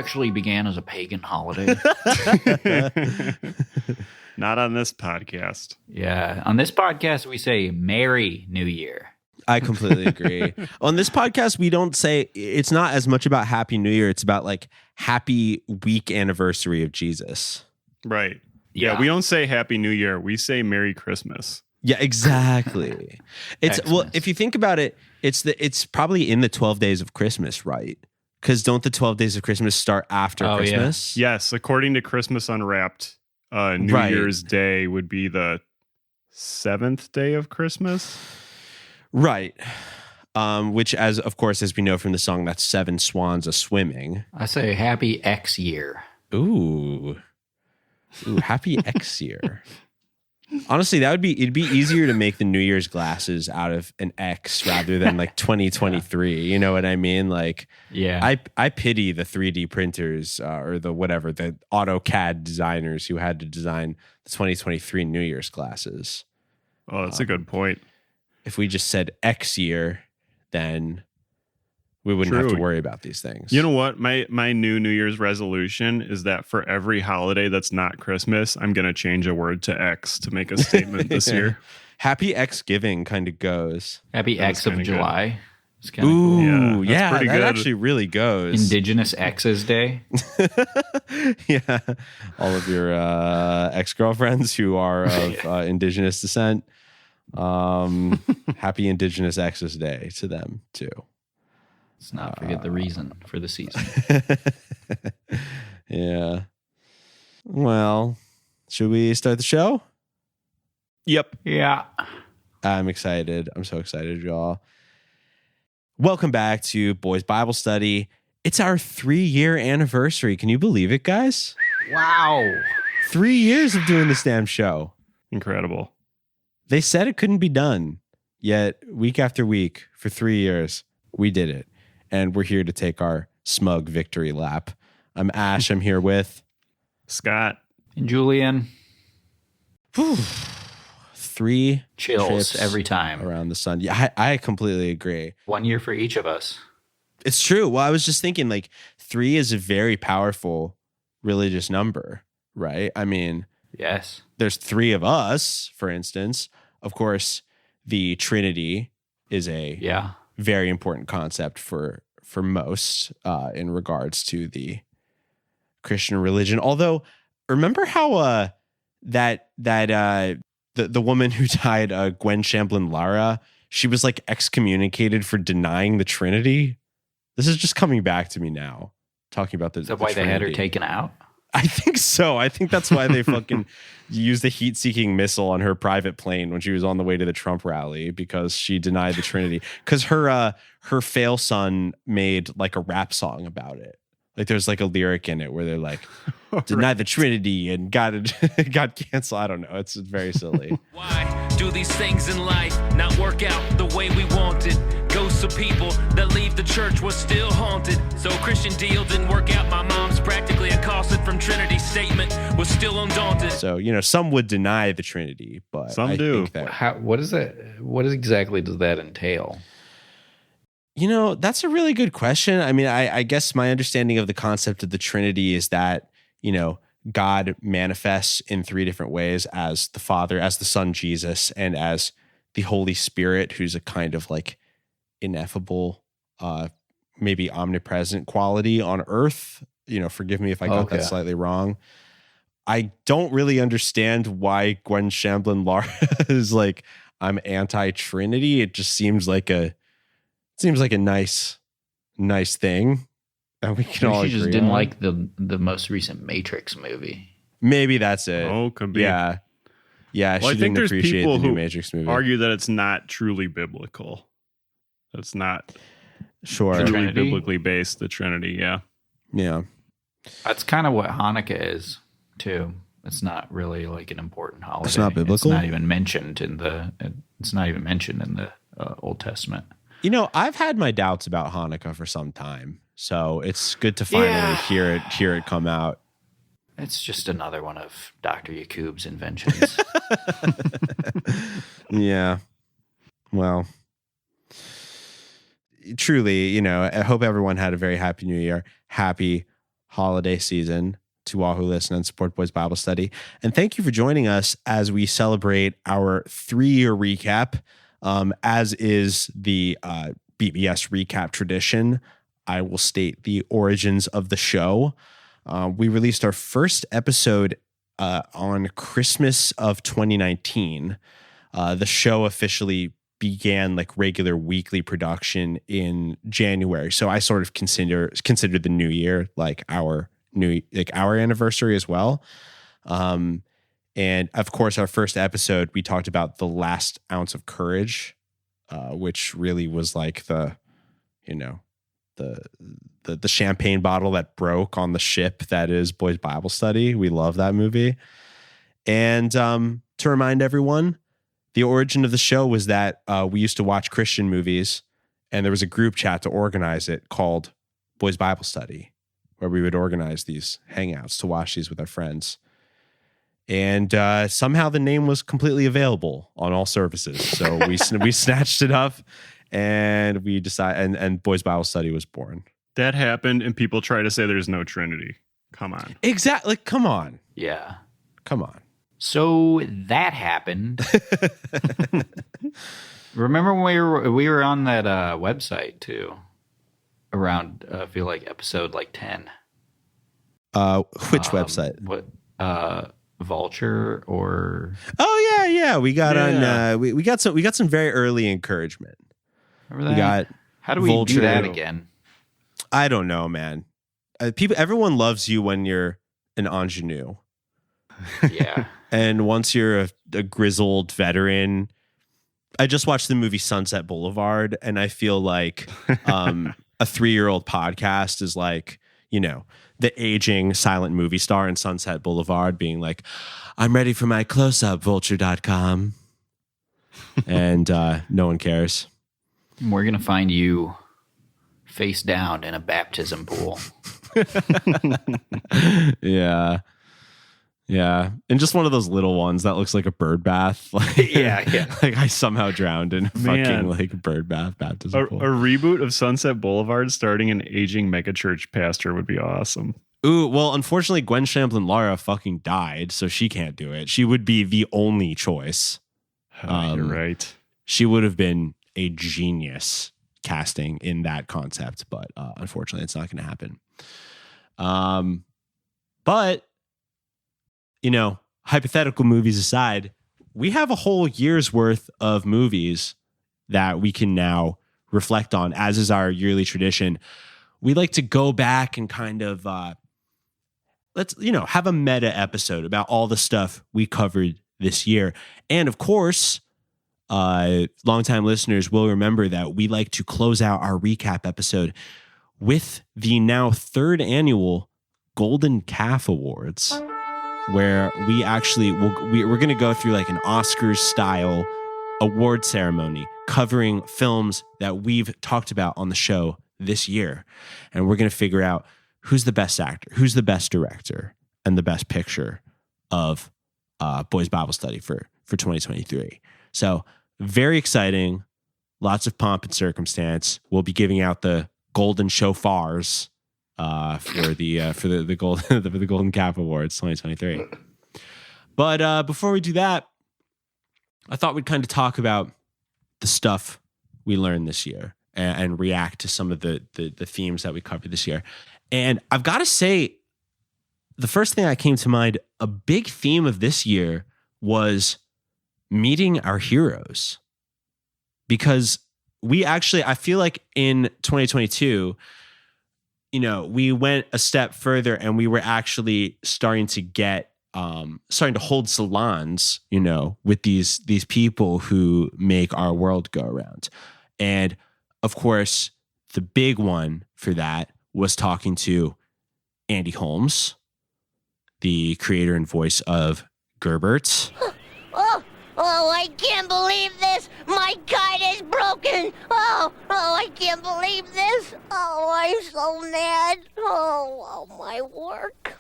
actually began as a pagan holiday. Not on this podcast. Yeah. On this podcast, we say Merry New Year. I completely agree. On this podcast, we don't say, it's not as much about Happy New Year. It's about like happy week anniversary of Jesus. Right. Yeah, we don't say Happy New Year. We say Merry Christmas. Yeah, exactly. Well, if you think about it, it's probably in the 12 days of Christmas, right? Because don't the 12 days of Christmas start after Christmas? Yeah. Yes, according to Christmas Unwrapped, New Year's Day would be the 7th day of Christmas. Right. Which, as we know from the song, that's 7 swans a swimming. I say Happy X Year. Ooh, Happy X Year. Honestly, it'd be easier to make the New Year's glasses out of an X rather than like 2023. Yeah. You know what I mean? Like, yeah, I pity the 3D printers or the AutoCAD designers who had to design the 2023 New Year's glasses. Oh, that's a good point. If we just said X year, then we wouldn't have to worry about these things. You know what? My New Year's resolution is that for every holiday that's not Christmas, I'm going to change a word to X to make a statement this year. Happy Xgiving kind of goes. Happy X of July. It's kind of cool. Yeah, that actually really goes. Indigenous X's Day. Yeah. All of your ex-girlfriends who are of indigenous descent. Happy Indigenous X's Day to them, too. Let's not forget the reason for the season. Yeah. Well, should we start the show? Yep. Yeah. I'm excited. I'm so excited, y'all. Welcome back to Boys Bible Study. It's our 3-year anniversary. Can you believe it, guys? Wow. 3 years of doing this damn show. Incredible. They said it couldn't be done, yet week after week for 3 years, we did it. And we're here to take our smug victory lap. I'm Ash. I'm here with Scott and Julian. 3 chills every time around the sun. Yeah, I completely agree. 1 year for each of us. It's true. Well, I was just thinking, like, 3 is a very powerful religious number, right? I mean, yes, there's 3 of us, for instance. Of course, the Trinity is a very important concept for most in regards to the Christian religion. Although, remember how the woman who died, Gwen Shamblin Lara, she was like excommunicated for denying the Trinity. This is just coming back to me now, talking about the. Is that why they had her taken out? I think so. I think that's why they fucking used a heat-seeking missile on her private plane when she was on the way to the Trump rally, because she denied the Trinity. Because her fail son made like a rap song about it. Like there's like a lyric in it where they're like, deny the Trinity and got canceled. I don't know. It's very silly. Why do these things in life not work out the way we wanted? Ghosts of people that leave the church was still haunted. So Christian deal didn't work out. My mom's practically accosted from Trinity statement was still undaunted. So, some would deny the Trinity, but some do. What is that? What exactly does that entail? That's a really good question. I mean, I guess my understanding of the concept of the Trinity is that, God manifests in 3 different ways: as the Father, as the Son, Jesus, and as the Holy Spirit, who's a kind of like ineffable, maybe omnipresent quality on earth. Forgive me if I got that slightly wrong. I don't really understand why Gwen Shamblin Lara is like, I'm anti-Trinity. It just seems like a nice thing that we can all agree on. She just didn't like the most recent Matrix movie. Maybe that's it. Oh, could be. Yeah. Yeah, well, she didn't appreciate the new Matrix movie. Argue that it's not truly biblical. It's not truly biblically based, the Trinity, yeah. Yeah. That's kind of what Hanukkah is, too. It's not really like an important holiday. It's not biblical? It's not even mentioned in the Old Testament. I've had my doubts about Hanukkah for some time, so it's good to finally hear it come out. It's just another one of Dr. Yakub's inventions. Yeah. Well, truly, I hope everyone had a very happy New Year. Happy holiday season to all who listen and support Boys Bible Study. And thank you for joining us as we celebrate our 3-year recap. As is the BBS recap tradition, I will state the origins of the show. We released our first episode on Christmas of 2019. The show officially began like regular weekly production in January. So I sort of considered the new year like our anniversary as well. And of course, our first episode, we talked about the last ounce of courage, which really was like the champagne bottle that broke on the ship that is Boys Bible Study. We love that movie. And to remind everyone, the origin of the show was that we used to watch Christian movies, and there was a group chat to organize it called Boys Bible Study, where we would organize these hangouts to watch these with our friends. And somehow the name was completely available on all services. So we snatched it up, and we decided, and Boys Bible Study was born. That happened, and people try to say there's no Trinity. Come on. Exactly. Come on. Yeah. Come on. So that happened. Remember when we were on that website too, around I feel like episode like 10. Which website? What Vulture or? Oh yeah. We got on. We got some very early encouragement. Remember that? We got. How do we Vulture. do that again? I don't know, man. Everyone loves you when you're an ingenue. Yeah. And once you're a grizzled veteran, I just watched the movie Sunset Boulevard, and I feel like a 3-year-old podcast is like, the aging silent movie star in Sunset Boulevard being like, I'm ready for my close-up, vulture.com. And no one cares. We're going to find you face down in a baptism pool. Yeah. Yeah. And just one of those little ones that looks like a bird bath. Like, Yeah. Like I somehow drowned in a Man. fucking like bird bath baptism A pool. reboot of Sunset Boulevard starting an aging megachurch pastor would be awesome. Ooh, well, unfortunately, Gwen Shamblin Lara fucking died, so she can't do it. She would be the only choice. You're right. She would have been a genius casting in that concept, but unfortunately, it's not going to happen. But hypothetical movies aside, we have a whole year's worth of movies that we can now reflect on, as is our yearly tradition. We like to go back and kind of let's have a meta episode about all the stuff we covered this year. And of course, longtime listeners will remember that we like to close out our recap episode with the now 3rd annual Golden Calf Awards, where we actually we're going to go through like an Oscars style award ceremony covering films that we've talked about on the show this year. And we're going to figure out who's the best actor, who's the best director, and the best picture of Boys Bible Study for 2023. So very exciting, lots of pomp and circumstance. We'll be giving out the golden shofars for the Golden Calf Awards 2023. But before we do that, I thought we'd kind of talk about the stuff we learned this year and react to some of the themes that we covered this year. And I've got to say, the first thing that came to mind, a big theme of this year was meeting our heroes. Because I feel like in 2022, we went a step further and we were actually starting to hold salons, with these people who make our world go around. And of course, the big one for that was talking to Andy Holmes, the creator and voice of Gerbert. Oh, I can't believe this! My kite is broken! Oh, I can't believe this! Oh, I'm so mad! Oh, my work!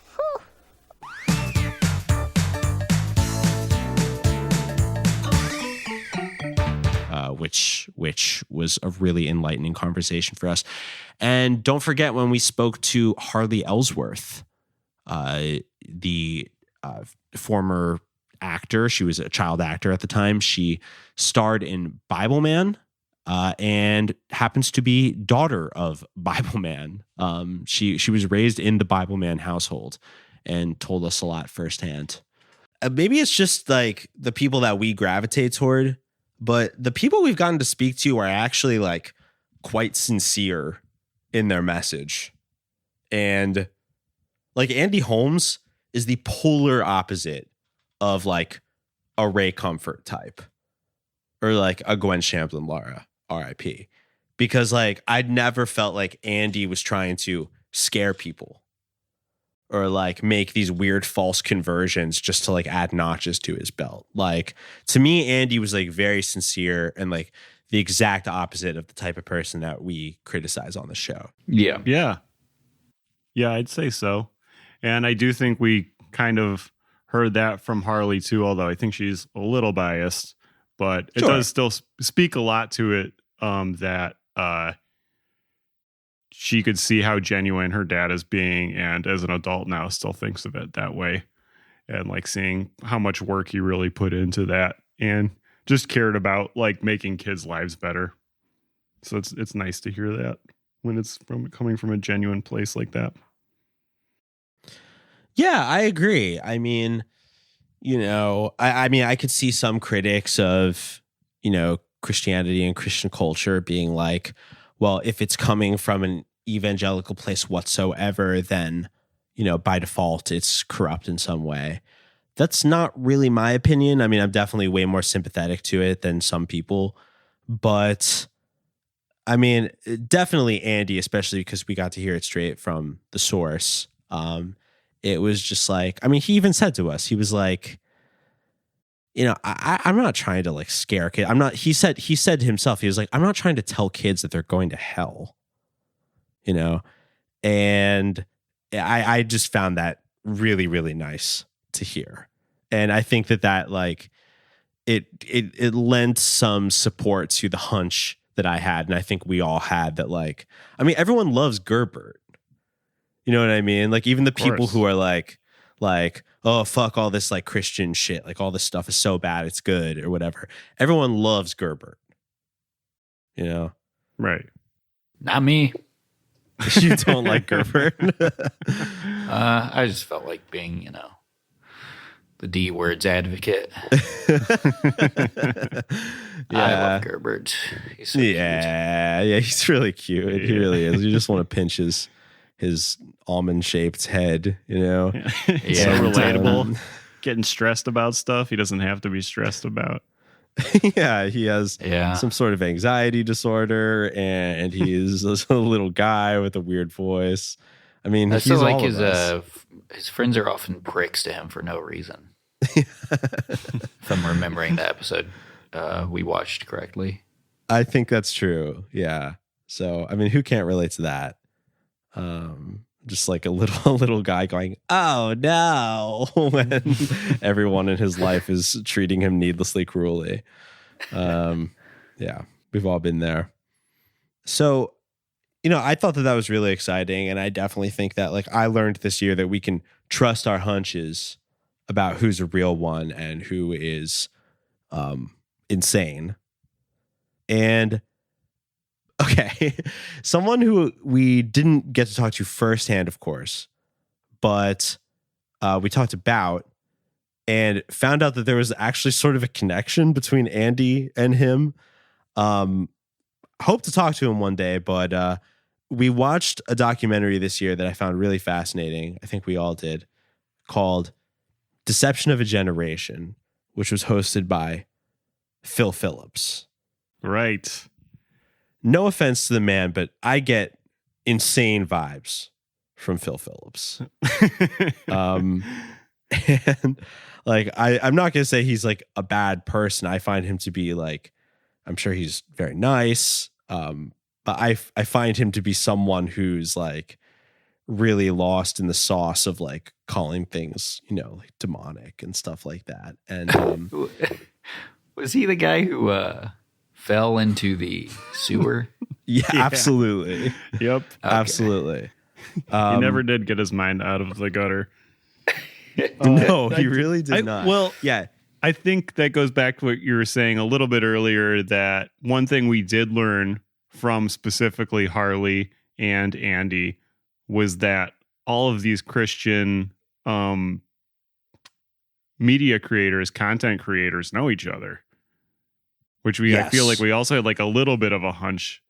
Which which was a really enlightening conversation for us. And don't forget when we spoke to Harley Ellsworth, the former actor. She was a child actor at the time. She starred in Bible Man, and happens to be daughter of Bible Man. She was raised in the Bible Man household and told us a lot firsthand. Maybe it's just like the people that we gravitate toward, but the people we've gotten to speak to are actually like quite sincere in their message. And like Andy Holmes is the polar opposite of like a Ray Comfort type or like a Gwen Shamblin Lara, RIP. Because like I'd never felt like Andy was trying to scare people or like make these weird false conversions just to like add notches to his belt. Like to me, Andy was like very sincere and like the exact opposite of the type of person that we criticize on the show. Yeah. Yeah. Yeah, I'd say so. And I do think we kind of heard that from Harley too, although I think she's a little biased, but it does still speak a lot to it, that she could see how genuine her dad is being, and as an adult now still thinks of it that way, and like seeing how much work he really put into that and just cared about like making kids' lives better. So it's nice to hear that when it's coming from a genuine place like that. Yeah, I agree. I mean, you know, I mean, I could see some critics of, you know, Christianity and Christian culture being like, well, if it's coming from an evangelical place whatsoever, then, you know, by default, it's corrupt in some way. That's not really my opinion. I mean, I'm definitely way more sympathetic to it than some people. But, I mean, definitely Andy, especially because we got to hear it straight from the source. It was just like, I mean, he even said to us, he was like, you know, I'm not trying to like scare kids. He said to himself, he was like, I'm not trying to tell kids that they're going to hell, you know? And I just found that really, really nice to hear. And I think that like, it lent some support to the hunch that I had. And I think we all had that, like, I mean, everyone loves Gerbert. You know what I mean? Like even the people who are like, oh, fuck all this like Christian shit. Like all this stuff is so bad, it's good or whatever. Everyone loves Gerbert. You know? Right. Not me. You don't like Gerbert? I just felt like being, you know, the D words advocate. Yeah. I love Gerbert. He's so cute. Yeah, he's really cute. He really is. You just want to pinch his almond-shaped head, you know? He's so relatable. Getting stressed about stuff he doesn't have to be stressed about. Yeah, he has some sort of anxiety disorder, and he's a little guy with a weird voice. I mean, I he's feel like all of us. his friends are often pricks to him for no reason. If I'm remembering the episode we watched correctly. I think that's true. Yeah. So, I mean, who can't relate to that? Just like a little guy going, oh no, when everyone in his life is treating him needlessly cruelly. Yeah, we've all been there. So, you know, I thought that was really exciting. And I definitely think that like I learned this year that we can trust our hunches about who's a real one and who is insane. And okay, someone who we didn't get to talk to firsthand, of course, but we talked about and found out that there was actually sort of a connection between Andy and him. Hope to talk to him one day, but we watched a documentary this year that I found really fascinating. I think we all did, called Deception of a Generation, which was hosted by Phil Phillips. Right. No offense to the man, but I get insane vibes from Phil Phillips. And like, I'm not going to say he's like a bad person. I find him to be like, I'm sure he's very nice. But I find him to be someone who's like really lost in the sauce of like calling things, you know, like demonic and stuff like that. And was he the guy who fell into the sewer. Yeah, absolutely. Yep. Absolutely. He never did get his mind out of the gutter. No, he really did not. Well, yeah. I think that goes back to what you were saying a little bit earlier, that one thing we did learn from specifically Harley and Andy was that all of these Christian media creators, content creators know each other, which I feel like we also had like a little bit of a hunch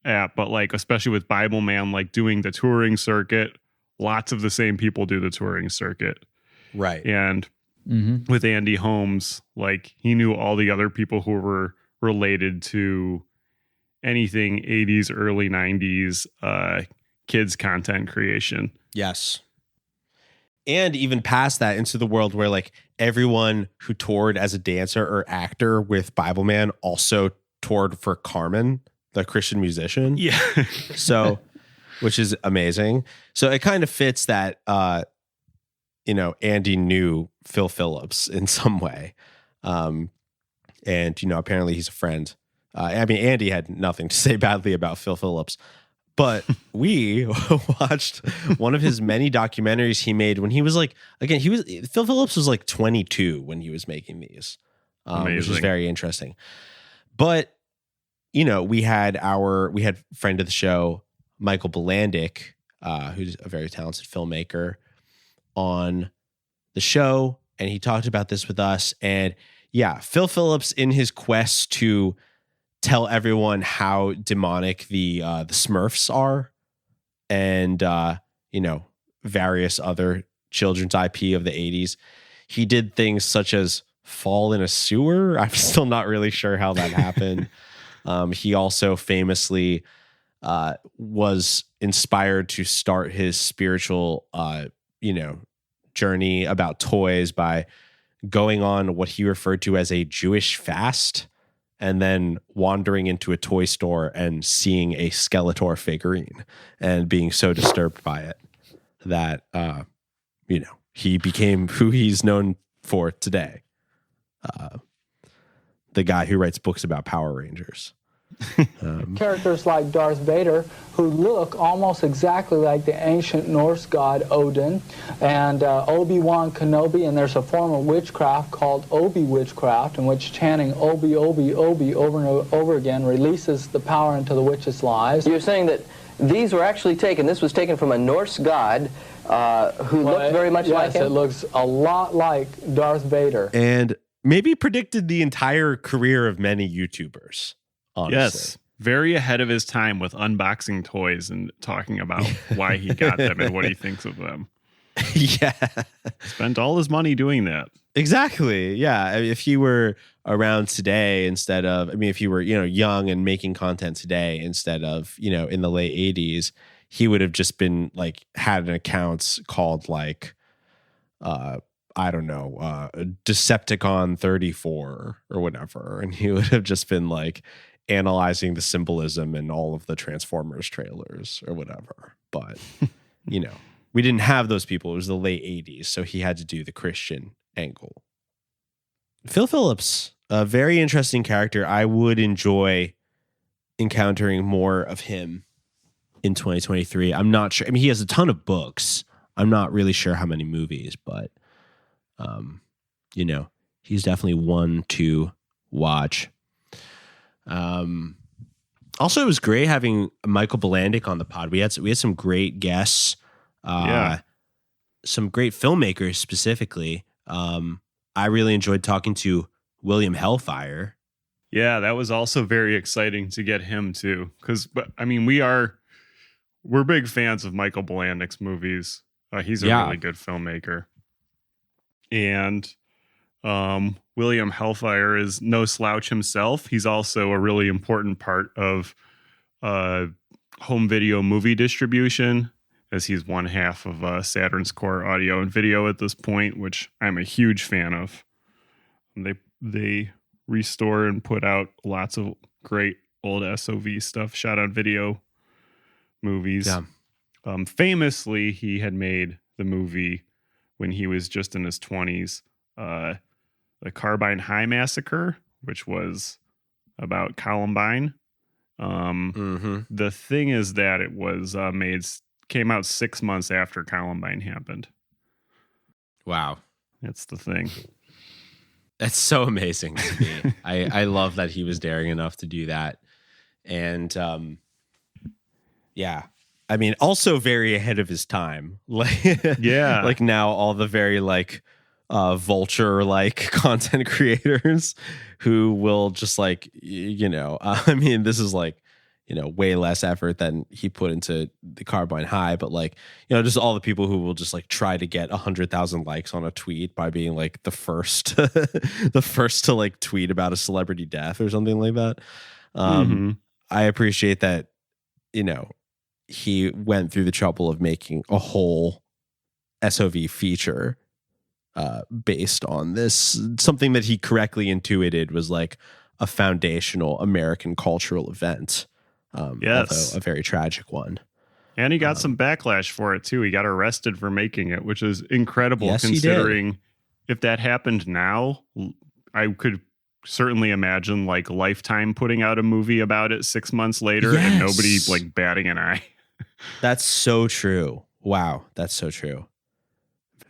at, but like, especially with Bible Man, like doing the touring circuit, lots of the same people do the touring circuit. Right. And with Andy Holmes, like he knew all the other people who were related to anything 80s, early 90s kids content creation. Yes. And even past that, into the world where like everyone who toured as a dancer or actor with Bible Man also toured for Carmen, the Christian musician. Yeah. So, which is amazing. So it kind of fits that, Andy knew Phil Phillips in some way. And, apparently he's a friend. Andy had nothing to say badly about Phil Phillips, but we watched one of his many documentaries he made when he was like, Phil Phillips was like 22 when he was making these, which is very interesting. But, we had friend of the show, Michael Bilandic, who's a very talented filmmaker, on the show, and he talked about this with us. And yeah, Phil Phillips, in his quest to tell everyone how demonic the Smurfs are, and various other children's IP of the 80s, he did things such as fall in a sewer. I'm still not really sure how that happened. He also famously was inspired to start his spiritual journey about toys by going on what he referred to as a Jewish fast, and then wandering into a toy store and seeing a Skeletor figurine and being so disturbed by it that he became who he's known for today, the guy who writes books about Power Rangers. Characters like Darth Vader, who look almost exactly like the ancient Norse god Odin, and Obi-Wan Kenobi, and there's a form of witchcraft called Obi witchcraft, in which chanting Obi, Obi, Obi over and over again releases the power into the witch's lives. You're saying that these were actually taken, this was taken from a Norse god who looked very much like him? Yes, it looks a lot like Darth Vader. And maybe predicted the entire career of many YouTubers. Honestly. Yes, very ahead of his time with unboxing toys and talking about why he got them and what he thinks of them. Yeah. Spent all his money doing that. Exactly. Yeah. If he were around today instead of, if he were, young and making content today instead of, in the late 80s, he would have just been like, had an account called like, Decepticon 34 or whatever. And he would have just been like, analyzing the symbolism in all of the Transformers trailers or whatever. But, we didn't have those people. It was the late 80s, so he had to do the Christian angle. Phil Phillips, a very interesting character. I would enjoy encountering more of him in 2023. I'm not sure. He has a ton of books. I'm not really sure how many movies, but, he's definitely one to watch. Also, it was great having Michael Bilandic on the pod. We had some great guests, some great filmmakers specifically. I really enjoyed talking to William Hellfire. Yeah, that was also very exciting to get him too, because we're big fans of Michael Bilandic's movies. He's a really good filmmaker, and William Hellfire is no slouch himself. He's also a really important part of home video movie distribution, as he's one half of Saturn's Core Audio and Video at this point, which I'm a huge fan of. They restore and put out lots of great old SOV stuff, shot on video movies. Yeah. Famously, he had made the movie when he was just in his 20s, the Carbine High Massacre, which was about Columbine. The thing is that it was came out 6 months after Columbine happened. Wow. That's the thing. That's so amazing to me. I love that he was daring enough to do that. And yeah. I mean, also very ahead of his time. Like, yeah. Like now all the very like vulture like content creators who will just like, I mean, this is like, way less effort than he put into the Carbine High, but like, just all the people who will just like try to get 100,000 likes on a tweet by being like the first, the first to like tweet about a celebrity death or something like that. I appreciate that, he went through the trouble of making a whole SOV feature based on this, something that he correctly intuited was like a foundational American cultural event. Yes. Although a very tragic one. And he got some backlash for it too. He got arrested for making it, which is incredible. Yes, considering if that happened now, I could certainly imagine like Lifetime putting out a movie about it 6 months later and nobody like batting an eye. That's so true. Wow. That's so true.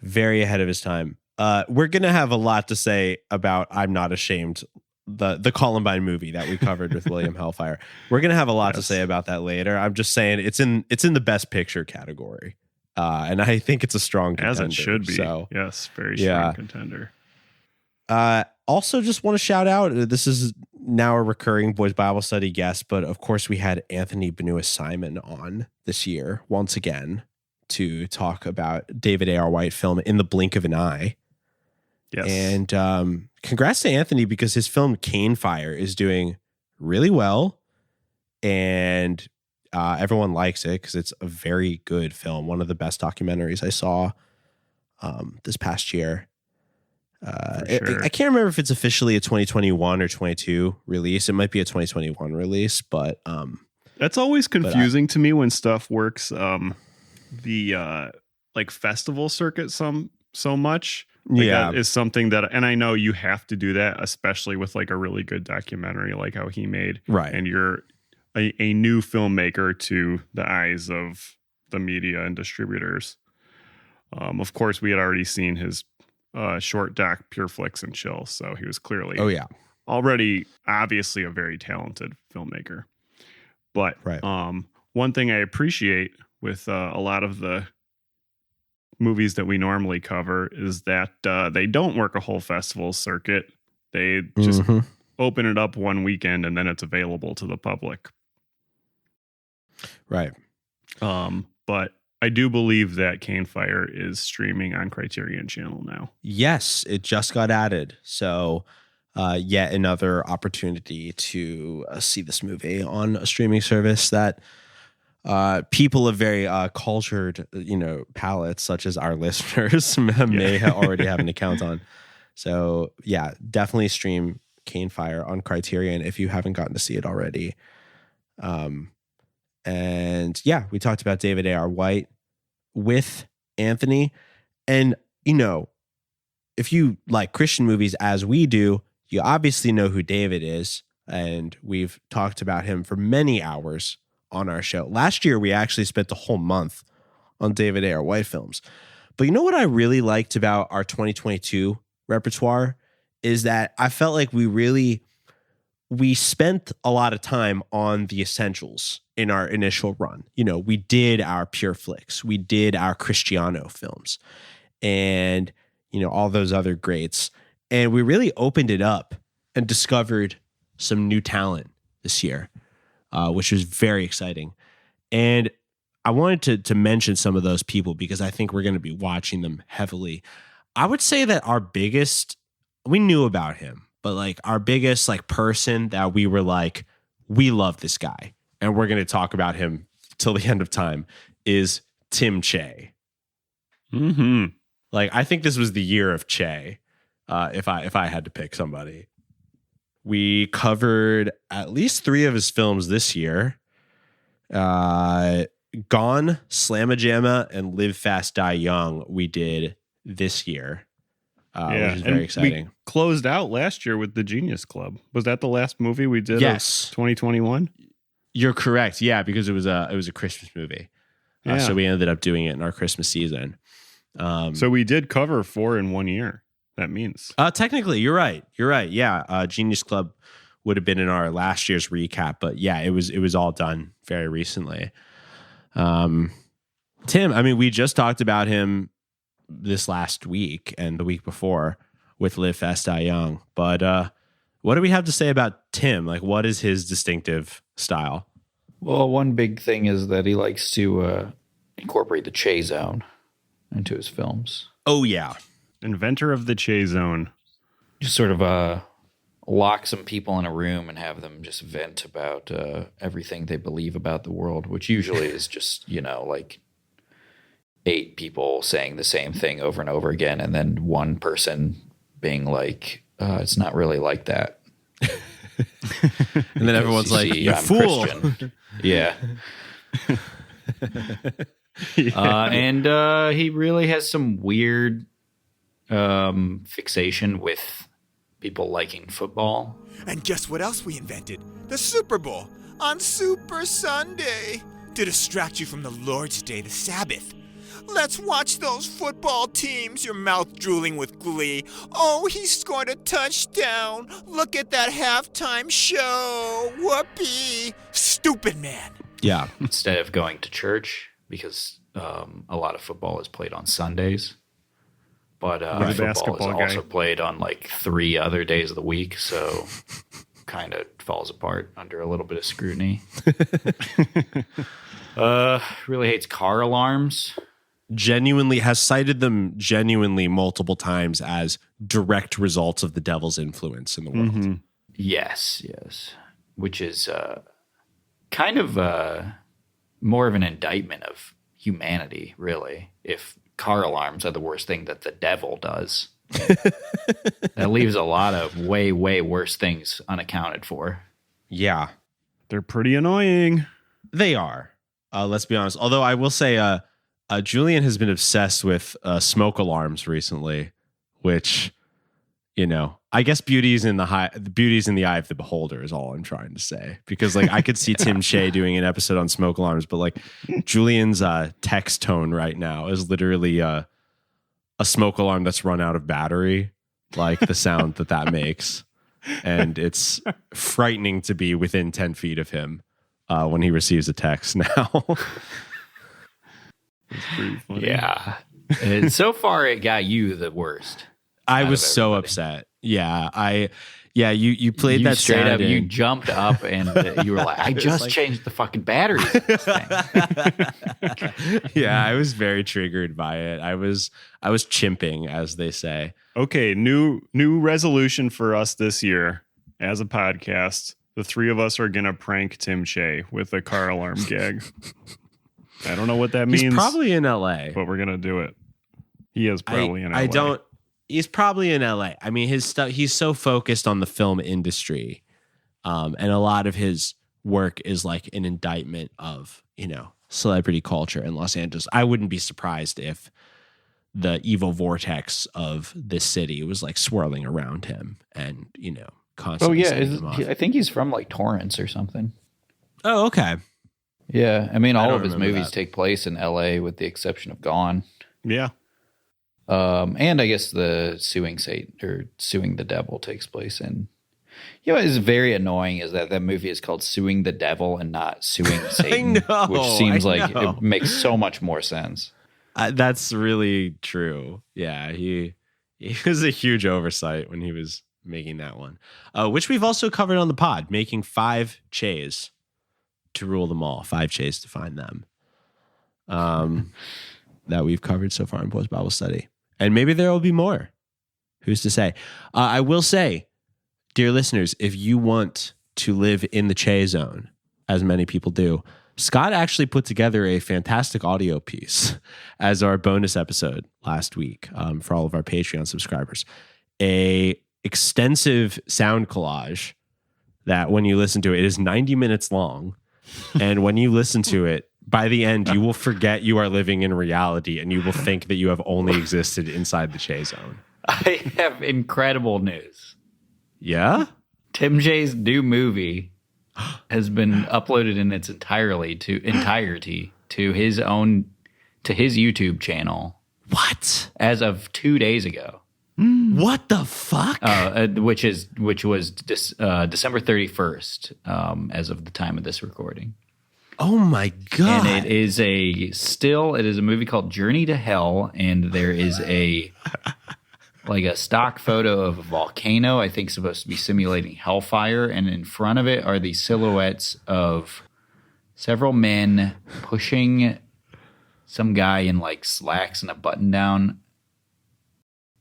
Very ahead of his time. We're going to have a lot to say about I'm Not Ashamed, the Columbine movie that we covered with William Hellfire. We're going to have a lot to say about that later. I'm just saying it's in the best picture category. And I think it's a strong contender. As it should be. So, yes, very strong contender. Also just want to shout out, this is now a recurring Boys Bible Study guest, but of course we had Anthony Benua-Simon on this year once again to talk about David A.R. White film In the Blink of an Eye. Yes. And congrats to Anthony because his film Cane Fire is doing really well. And everyone likes it because it's a very good film. One of the best documentaries I saw this past year. Sure. I can't remember if it's officially a 2021 or 22 release. It might be a 2021 release, but that's always confusing to me when stuff works the like festival circuit so much. Like that is something that, and I know you have to do that, especially with like a really good documentary like how he made. Right. And you're a new filmmaker to the eyes of the media and distributors. Of course, we had already seen his short doc, Pure Flicks and Chill. So he was clearly already obviously a very talented filmmaker. But one thing I appreciate with a lot of the movies that we normally cover is that they don't work a whole festival circuit. They just open it up one weekend and then it's available to the public. Right. But I do believe that Cane Fire is streaming on Criterion Channel now. Yes, it just got added. So yet another opportunity to see this movie on a streaming service that people of very cultured, palates, such as our listeners, may already have an account on. So yeah, definitely stream Cane Fire on Criterion if you haven't gotten to see it already. And yeah, we talked about David A.R. White with Anthony. And, if you like Christian movies as we do, you obviously know who David is. And we've talked about him for many hours on our show. Last year, we actually spent the whole month on David A.R. White films. But you know what I really liked about our 2022 repertoire is that I felt like we spent a lot of time on the essentials in our initial run. We did our Pure Flicks. We did our Cristiano films and, all those other greats. And we really opened it up and discovered some new talent this year, which was very exciting. And I wanted to mention some of those people because I think we're going to be watching them heavily. I would say that we knew about him, but like our biggest like person that we were like, we love this guy and we're going to talk about him till the end of time is Tim Che. Like, I think this was the year of Che. If I had to pick somebody, we covered at least 3 of his films this year. Gone, Slamma Jamma, and Live Fast, Die Young we did this year. which is very exciting. We closed out last year with The Genius Club. Was that the last movie we did? Yes. 2021? You're correct. Yeah, because it was a Christmas movie. So we ended up doing it in our Christmas season. So we did cover 4 in 1 year. That means. Technically, you're right. Yeah. Genius Club would have been in our last year's recap, but yeah, it was all done very recently. Tim, I mean, we just talked about him this last week and the week before with Live Fast Die Young, but what do we have to say about Tim? Like, what is his distinctive style? Well, one big thing is that he likes to incorporate the Che zone into his films. Oh, yeah. Inventor of the Che zone. Just sort of lock some people in a room and have them just vent about everything they believe about the world, which usually is just, like 8 people saying the same thing over and over again, and then one person being like, it's not really like that. And then everyone's like, you fool. Christian. Yeah. And he really has some weird fixation with people liking football. And guess what else we invented? The Super Bowl on Super Sunday to distract you from the Lord's Day, the Sabbath. Let's watch those football teams, your mouth drooling with glee. Oh, he scored a touchdown. Look at that halftime show. Whoopee. Stupid man. Yeah. Instead of going to church, because a lot of football is played on Sundays. But football is also played on like 3 other days of the week, so kind of falls apart under a little bit of scrutiny. Really hates car alarms. Has cited them multiple times as direct results of the devil's influence in the world. Mm-hmm. Yes. Which is kind of more of an indictment of humanity, really, if car alarms are the worst thing that the devil does. That leaves a lot of way, way worse things unaccounted for. Yeah. They're pretty annoying. They are. Let's be honest. Although I will say Julian has been obsessed with smoke alarms recently, which, I guess beauty's in the eye of the beholder is all I'm trying to say. Because like I could see Tim Shea doing an episode on smoke alarms, but like Julian's text tone right now is literally a smoke alarm that's run out of battery, like the sound that makes. And it's frightening to be within 10 feet of him when he receives a text now. It's pretty funny. Yeah. And so far, it got you the worst. I was so upset. Yeah. You played that straight up. in. You jumped up and you were like, I just changed the fucking batteries in this thing. Yeah, I was very triggered by it. I was chimping, as they say. Okay, new resolution for us this year as a podcast. The 3 of us are going to prank Tim Shea with a car alarm gag. I don't know what that means. He's probably in LA. But we're going to do it. He is probably in LA. He's probably in LA. I mean, his stuff, he's so focused on the film industry. And a lot of his work is like an indictment of, celebrity culture in Los Angeles. I wouldn't be surprised if the evil vortex of this city was like swirling around him and, constantly. Oh, yeah. I think he's from like Torrance or something. Oh, okay. Yeah. I mean, all of his movies take place in LA with the exception of Gone. Yeah. And I guess the Suing the Devil takes place in. What is very annoying is that movie is called Suing the Devil and not Suing Satan, which seems like it makes so much more sense. That's really true. Yeah, he was a huge oversight when he was making that one, which we've also covered on the pod, making 5 Che's to rule them all, 5 Che's to find them. That we've covered so far in Post Bible Study. And maybe there will be more. Who's to say? I will say, dear listeners, if you want to live in the Che zone, as many people do, Scott actually put together a fantastic audio piece as our bonus episode last week for all of our Patreon subscribers. A extensive sound collage that when you listen to it, it is 90 minutes long. And when you listen to it, by the end, you will forget you are living in reality and you will think that you have only existed inside the Che zone. I have incredible news. Yeah? Tim J's new movie has been uploaded in its entirety to his YouTube channel. What? As of 2 days ago. What the fuck? Which was December 31st, as of the time of this recording. Oh my God. And it is a movie called Journey to Hell, and there is a stock photo of a volcano, I think supposed to be simulating hellfire, and in front of it are the silhouettes of several men pushing some guy in like slacks and a button down.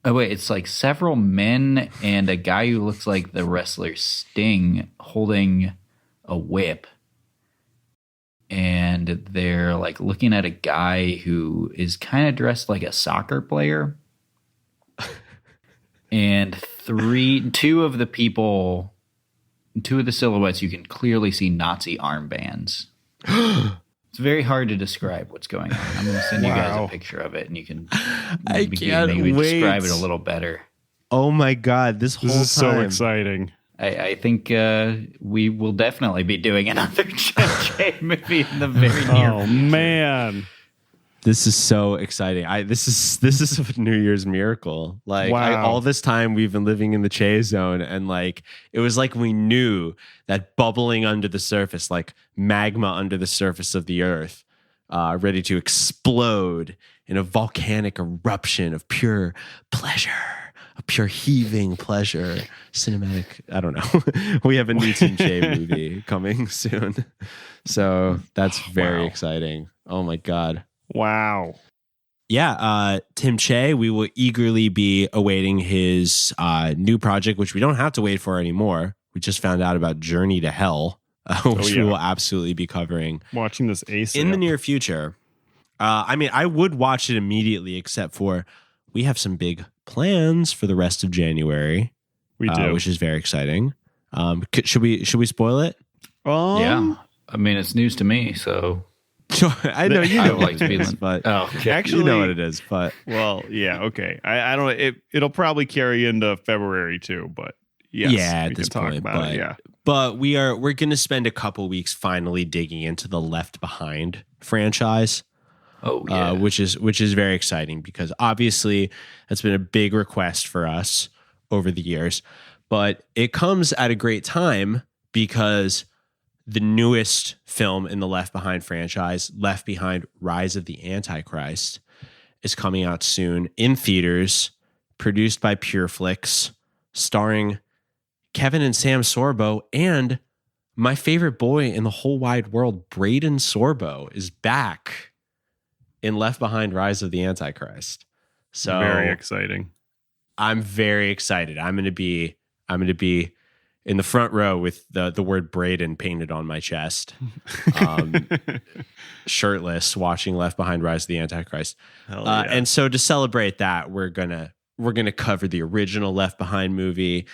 Oh wait, it's like several men and a guy who looks like the wrestler Sting holding a whip. And they're like looking at a guy who is kind of dressed like a soccer player. And two of the silhouettes, you can clearly see Nazi armbands. It's very hard to describe what's going on. I'm going to send you guys a picture of it, and you can maybe describe it a little better. Oh my God, this is so exciting. I think we will definitely be doing another J movie in the very near future. Oh man, this is so exciting! This is a New Year's miracle. Like all this time we've been living in the Che zone, and like it was like we knew that bubbling under the surface, like magma under the surface of the earth, ready to explode in a volcanic eruption of pure pleasure. A pure heaving pleasure, cinematic. I don't know. We have a new Tim Che movie coming soon, so that's very exciting. Oh my God! Wow. Yeah, Tim Che. We will eagerly be awaiting his new project, which we don't have to wait for anymore. We just found out about Journey to Hell, which we will absolutely be covering. Watching this ASAP in the near future. I mean, I would watch it immediately, except for we have some big plans for the rest of January. We do, which is very exciting. Should we spoil it? Yeah, I mean it's news to me, so I know you know what it is, but actually, you know what it is. But yeah, okay. I don't. It'll probably carry into February too, but yes, yeah, at this point, but we're going to spend a couple weeks finally digging into the Left Behind franchise. Oh yeah, which is very exciting because obviously that's been a big request for us over the years, but it comes at a great time because the newest film in the Left Behind franchise, Left Behind: Rise of the Antichrist, is coming out soon in theaters, produced by PureFlix, starring Kevin and Sam Sorbo, and my favorite boy in the whole wide world, Braden Sorbo, is back in Left Behind: Rise of the Antichrist. So very exciting. I'm very excited. I'm going to be in the front row with the word Braden painted on my chest, shirtless, watching Left Behind: Rise of the Antichrist. And so to celebrate that, we're gonna cover the original Left Behind movie,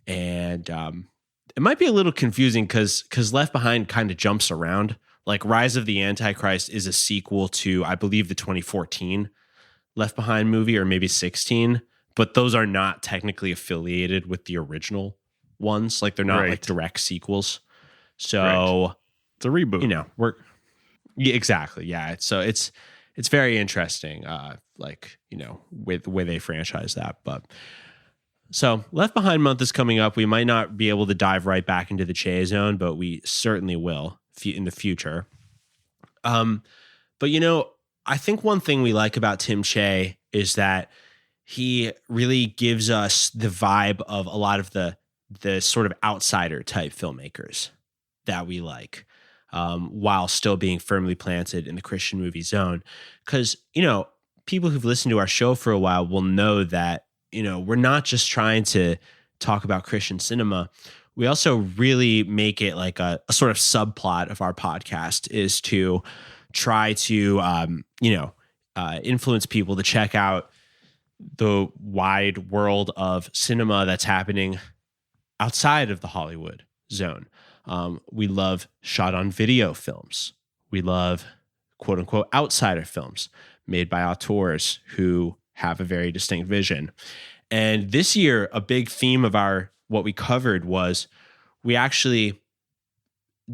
and it might be a little confusing because Left Behind kind of jumps around. Like Rise of the Antichrist is a sequel to, I believe, the 2014 Left Behind movie, or maybe 16, but those are not technically affiliated with the original ones. Like they're not like direct sequels. So it's a reboot. You know, exactly. Yeah. So it's very interesting. Like, you know, with the way they franchise that. But so Left Behind month is coming up. We might not be able to dive right back into the Che zone, but we certainly will in the future. But you know, I think one thing we like about Tim Che is that he really gives us the vibe of a lot of the sort of outsider type filmmakers that we like, while still being firmly planted in the Christian movie zone. Because, you know, people who've listened to our show for a while will know that, you know, we're not just trying to talk about Christian cinema. We also really make it like a sort of subplot of our podcast is to try to, influence people to check out the wide world of cinema that's happening outside of the Hollywood zone. We love shot on video films. We love quote unquote outsider films made by auteurs who have a very distinct vision. And this year, a big theme of what we covered was we actually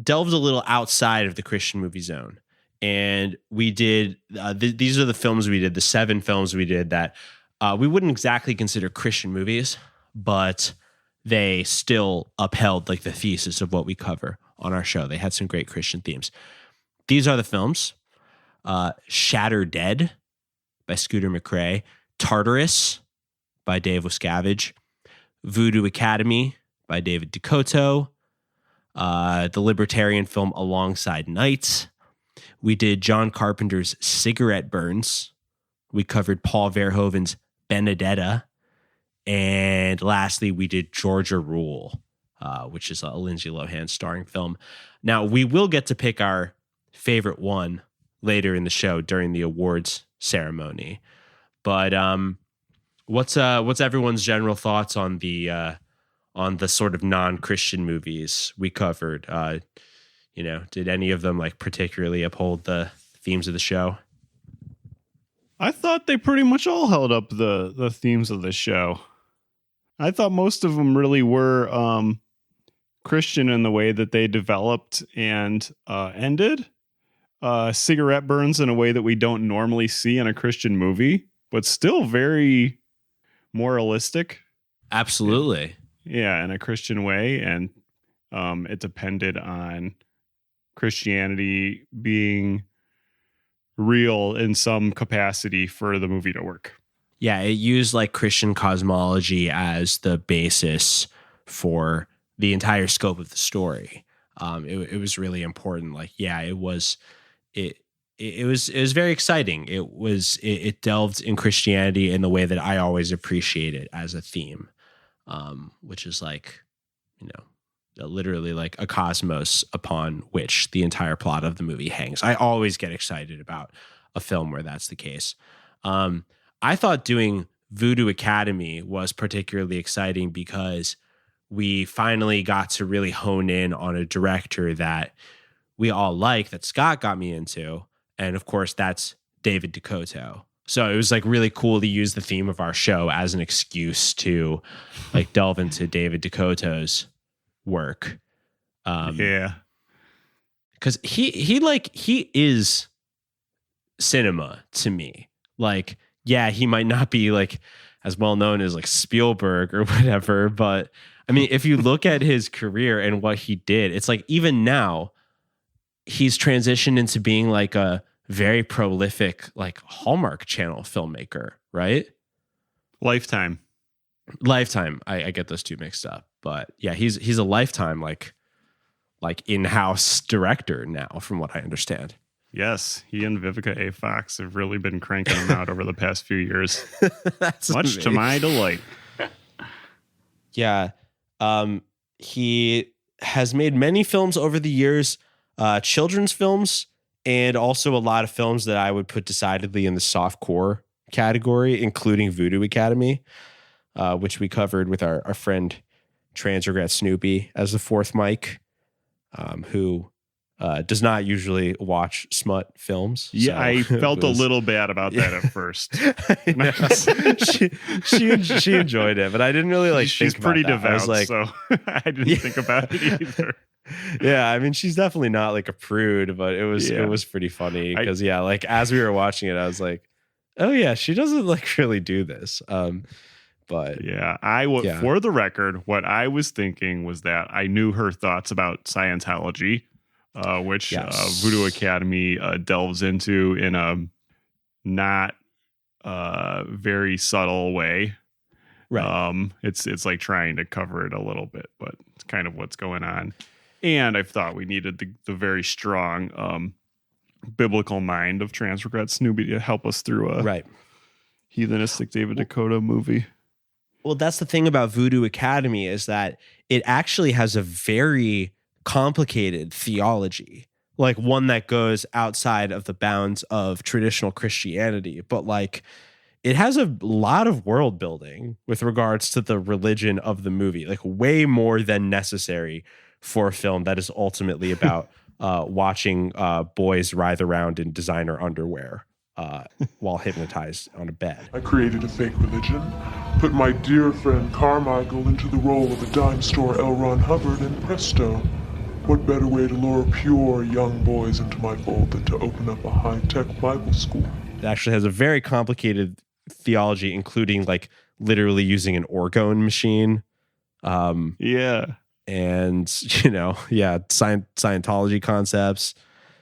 delved a little outside of the Christian movie zone. And we did, these are the films we did, the 7 films we did that we wouldn't exactly consider Christian movies, but they still upheld like the thesis of what we cover on our show. They had some great Christian themes. These are the films: Shatter Dead by Scooter McCrae, Tartarus by Dave Wascavage, Voodoo Academy by David Dakota, the libertarian film Alongside Night. We did John Carpenter's Cigarette Burns. We covered Paul Verhoeven's Benedetta. And lastly, we did Georgia Rule, which is a Lindsay Lohan starring film. Now, we will get to pick our favorite one later in the show during the awards ceremony. But what's everyone's general thoughts on the sort of non-Christian movies we covered? Did any of them like particularly uphold the themes of the show? I thought they pretty much all held up the themes of the show. I thought most of them really were Christian in the way that they developed and ended. Cigarette Burns in a way that we don't normally see in a Christian movie, but still very moralistic. Absolutely. Yeah, in a Christian way. And it depended on Christianity being real in some capacity for the movie to work. Yeah, it used like Christian cosmology as the basis for the entire scope of the story. It was really important. Like, yeah, it was very exciting. It delved in Christianity in the way that I always appreciate it as a theme, which is like, literally like a cosmos upon which the entire plot of the movie hangs. I always get excited about a film where that's the case. I thought doing Voodoo Academy was particularly exciting because we finally got to really hone in on a director that we all like, that Scott got me into. And of course, that's David Dakota. So it was like really cool to use the theme of our show as an excuse to like delve into David Dakota's work. Yeah. Because he is cinema to me. Like, yeah, he might not be like as well known as like Spielberg or whatever, but I mean, if you look at his career and what he did, it's like even now he's transitioned into being like a very prolific like Hallmark Channel filmmaker, right? Lifetime. I get those two mixed up, but yeah, he's a Lifetime like in-house director now, from what I understand. Yes, he and Vivica A. Fox have really been cranking them out over the past few years. That's much amazing. to my delight. Yeah, he has made many films over the years, children's films, and also a lot of films that I would put decidedly in the softcore category, including Voodoo Academy, which we covered with our friend Trans Regret Snoopy as the fourth mic, who does not usually watch smut films. Yeah, so I felt a little bad about that at first. she enjoyed it, but I didn't really like. She's think pretty about that. devout, I was like, so I didn't think about it either. Yeah, I mean, she's definitely not like a prude, but it was pretty funny because like as we were watching it, I was like, oh yeah, she doesn't like really do this. But yeah, for the record, what I was thinking was that I knew her thoughts about Scientology, which Voodoo Academy delves into in a not very subtle way. Right. It's like trying to cover it a little bit, but it's kind of what's going on. And I thought we needed the very strong biblical mind of Trans Regret Snoopy to help us through a heathenistic David Dakota movie. Well, that's the thing about Voodoo Academy is that it actually has a very complicated theology, like one that goes outside of the bounds of traditional Christianity, but like it has a lot of world building with regards to the religion of the movie, like way more than necessary for a film that is ultimately about watching boys writhe around in designer underwear while hypnotized on a bed. I created a fake religion Put my dear friend Carmichael into the role of a dime store L. Ron Hubbard, and presto, what better way to lure pure young boys into my fold than to open up a high-tech Bible school? It actually has a very complicated theology, including like literally using an orgone machine. Yeah. And Scientology concepts.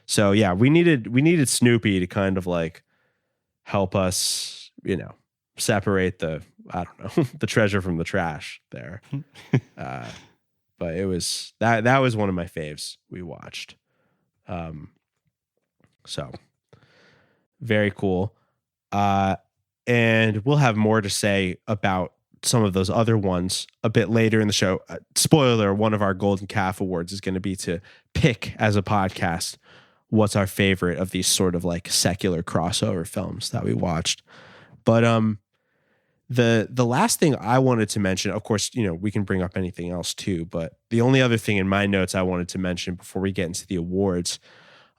So yeah, we needed Snoopy to kind of like help us, separate the treasure from the trash there. But it was that was one of my faves we watched. So very cool. And we'll have more to say about some of those other ones a bit later in the show. Spoiler, one of our Golden Calf Awards is going to be to pick as a podcast what's our favorite of these sort of like secular crossover films that we watched. But the last thing I wanted to mention, of course, we can bring up anything else too, but the only other thing in my notes I wanted to mention before we get into the awards,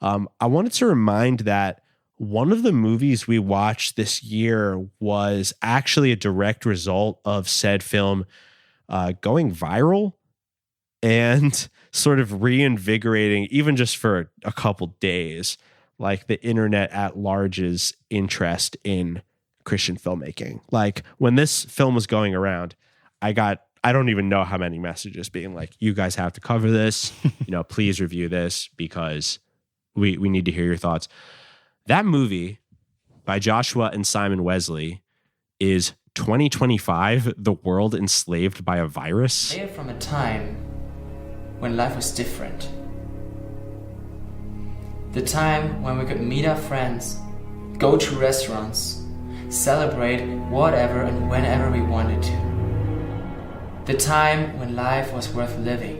I wanted to remind that one of the movies we watched this year was actually a direct result of said film going viral and sort of reinvigorating, even just for a couple days, like the internet at large's interest in Christian filmmaking. Like when this film was going around, I don't even know how many messages being like, you guys have to cover this, please review this because we need to hear your thoughts. That movie by Joshua and Simon Wesley is 2025, The World Enslaved by a Virus. They are from a time when life was different. The time when we could meet our friends, go to restaurants, celebrate whatever and whenever we wanted to. The time when life was worth living.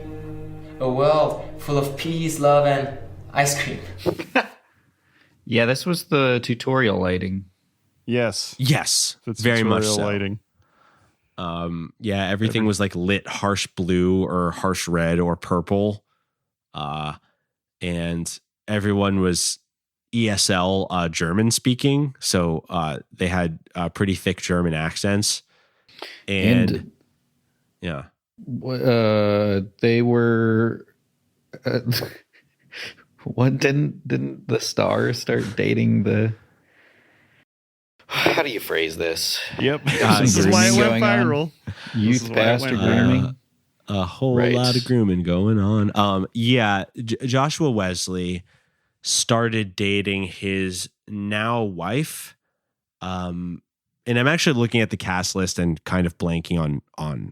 A world full of peace, love, and ice cream. Yeah, this was the tutorial lighting. Yes. That's very much so. Lighting. Everything was like lit harsh blue or harsh red or purple. And everyone was ESL German speaking. So they had pretty thick German accents. And yeah. They were... What didn't the star start dating the? How do you phrase this? Yep, this is why it went viral. Youth pastor grooming. A whole lot of grooming going on. Joshua Wesley started dating his now wife. And I'm actually looking at the cast list and kind of blanking on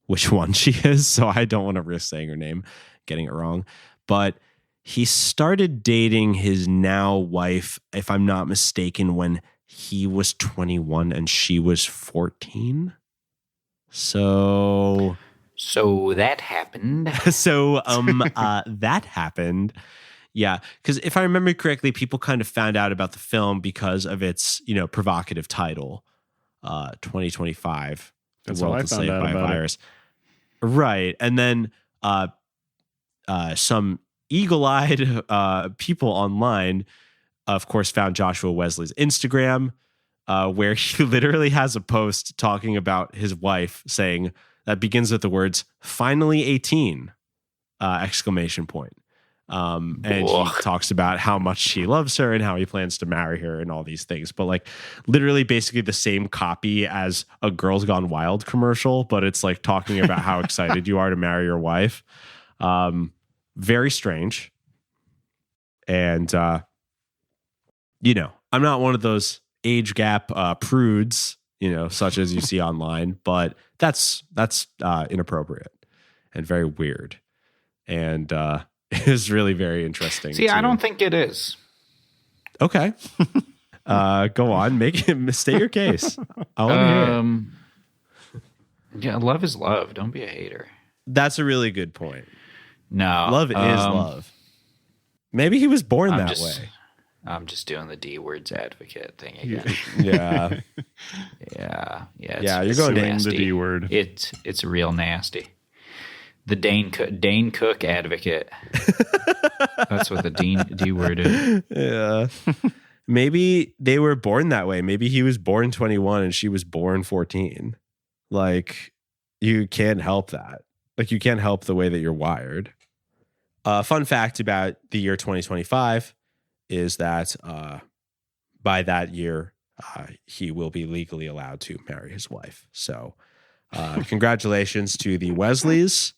which one she is, so I don't want to risk saying her name, getting it wrong, but. He started dating his now wife, if I'm not mistaken, when he was 21 and she was 14. So that happened. That happened. Yeah, because if I remember correctly, people kind of found out about the film because of its, provocative title, 2025. That's how I found out about it. Right, and then some eagle-eyed people online, of course, found Joshua Wesley's Instagram, where he literally has a post talking about his wife saying that begins with the words "finally 18!" exclamation point. And he talks about how much he loves her and how he plans to marry her and all these things. But like literally basically the same copy as a Girls Gone Wild commercial, but it's like talking about how excited you are to marry your wife. Very strange. And, I'm not one of those age gap prudes, such as you see online, but that's inappropriate and very weird. And it was really very interesting. See, I don't think it is. Okay. Go on. State your case. I want to hear it. Yeah, love is love. Don't be a hater. That's a really good point. No. Love is love. Maybe he was born that way. I'm just doing the D words advocate thing again. Yeah. Yeah, you're going to the D word. It's real nasty. The Dane Cook advocate. That's what the D word is. Yeah. maybe they were born that way. Maybe he was born 21 and she was born 14. Like, you can't help that. Like, you can't help the way that you're wired. Fun fact about the year 2025 is that by that year, he will be legally allowed to marry his wife. So congratulations to the Wesleys.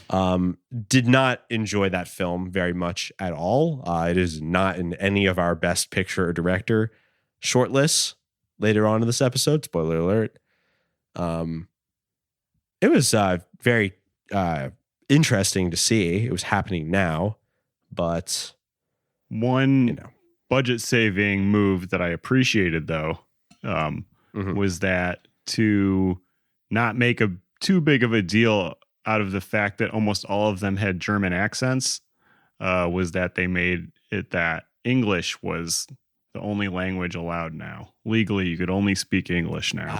Did not enjoy that film very much at all. It is not in any of our best picture or director shortlists later on in this episode. Spoiler alert. It was very interesting to see. It was happening now, but one budget saving move that I appreciated though was that to not make a too big of a deal out of the fact that almost all of them had German accents, was that they made it that English was the only language allowed now. Legally, you could only speak English now.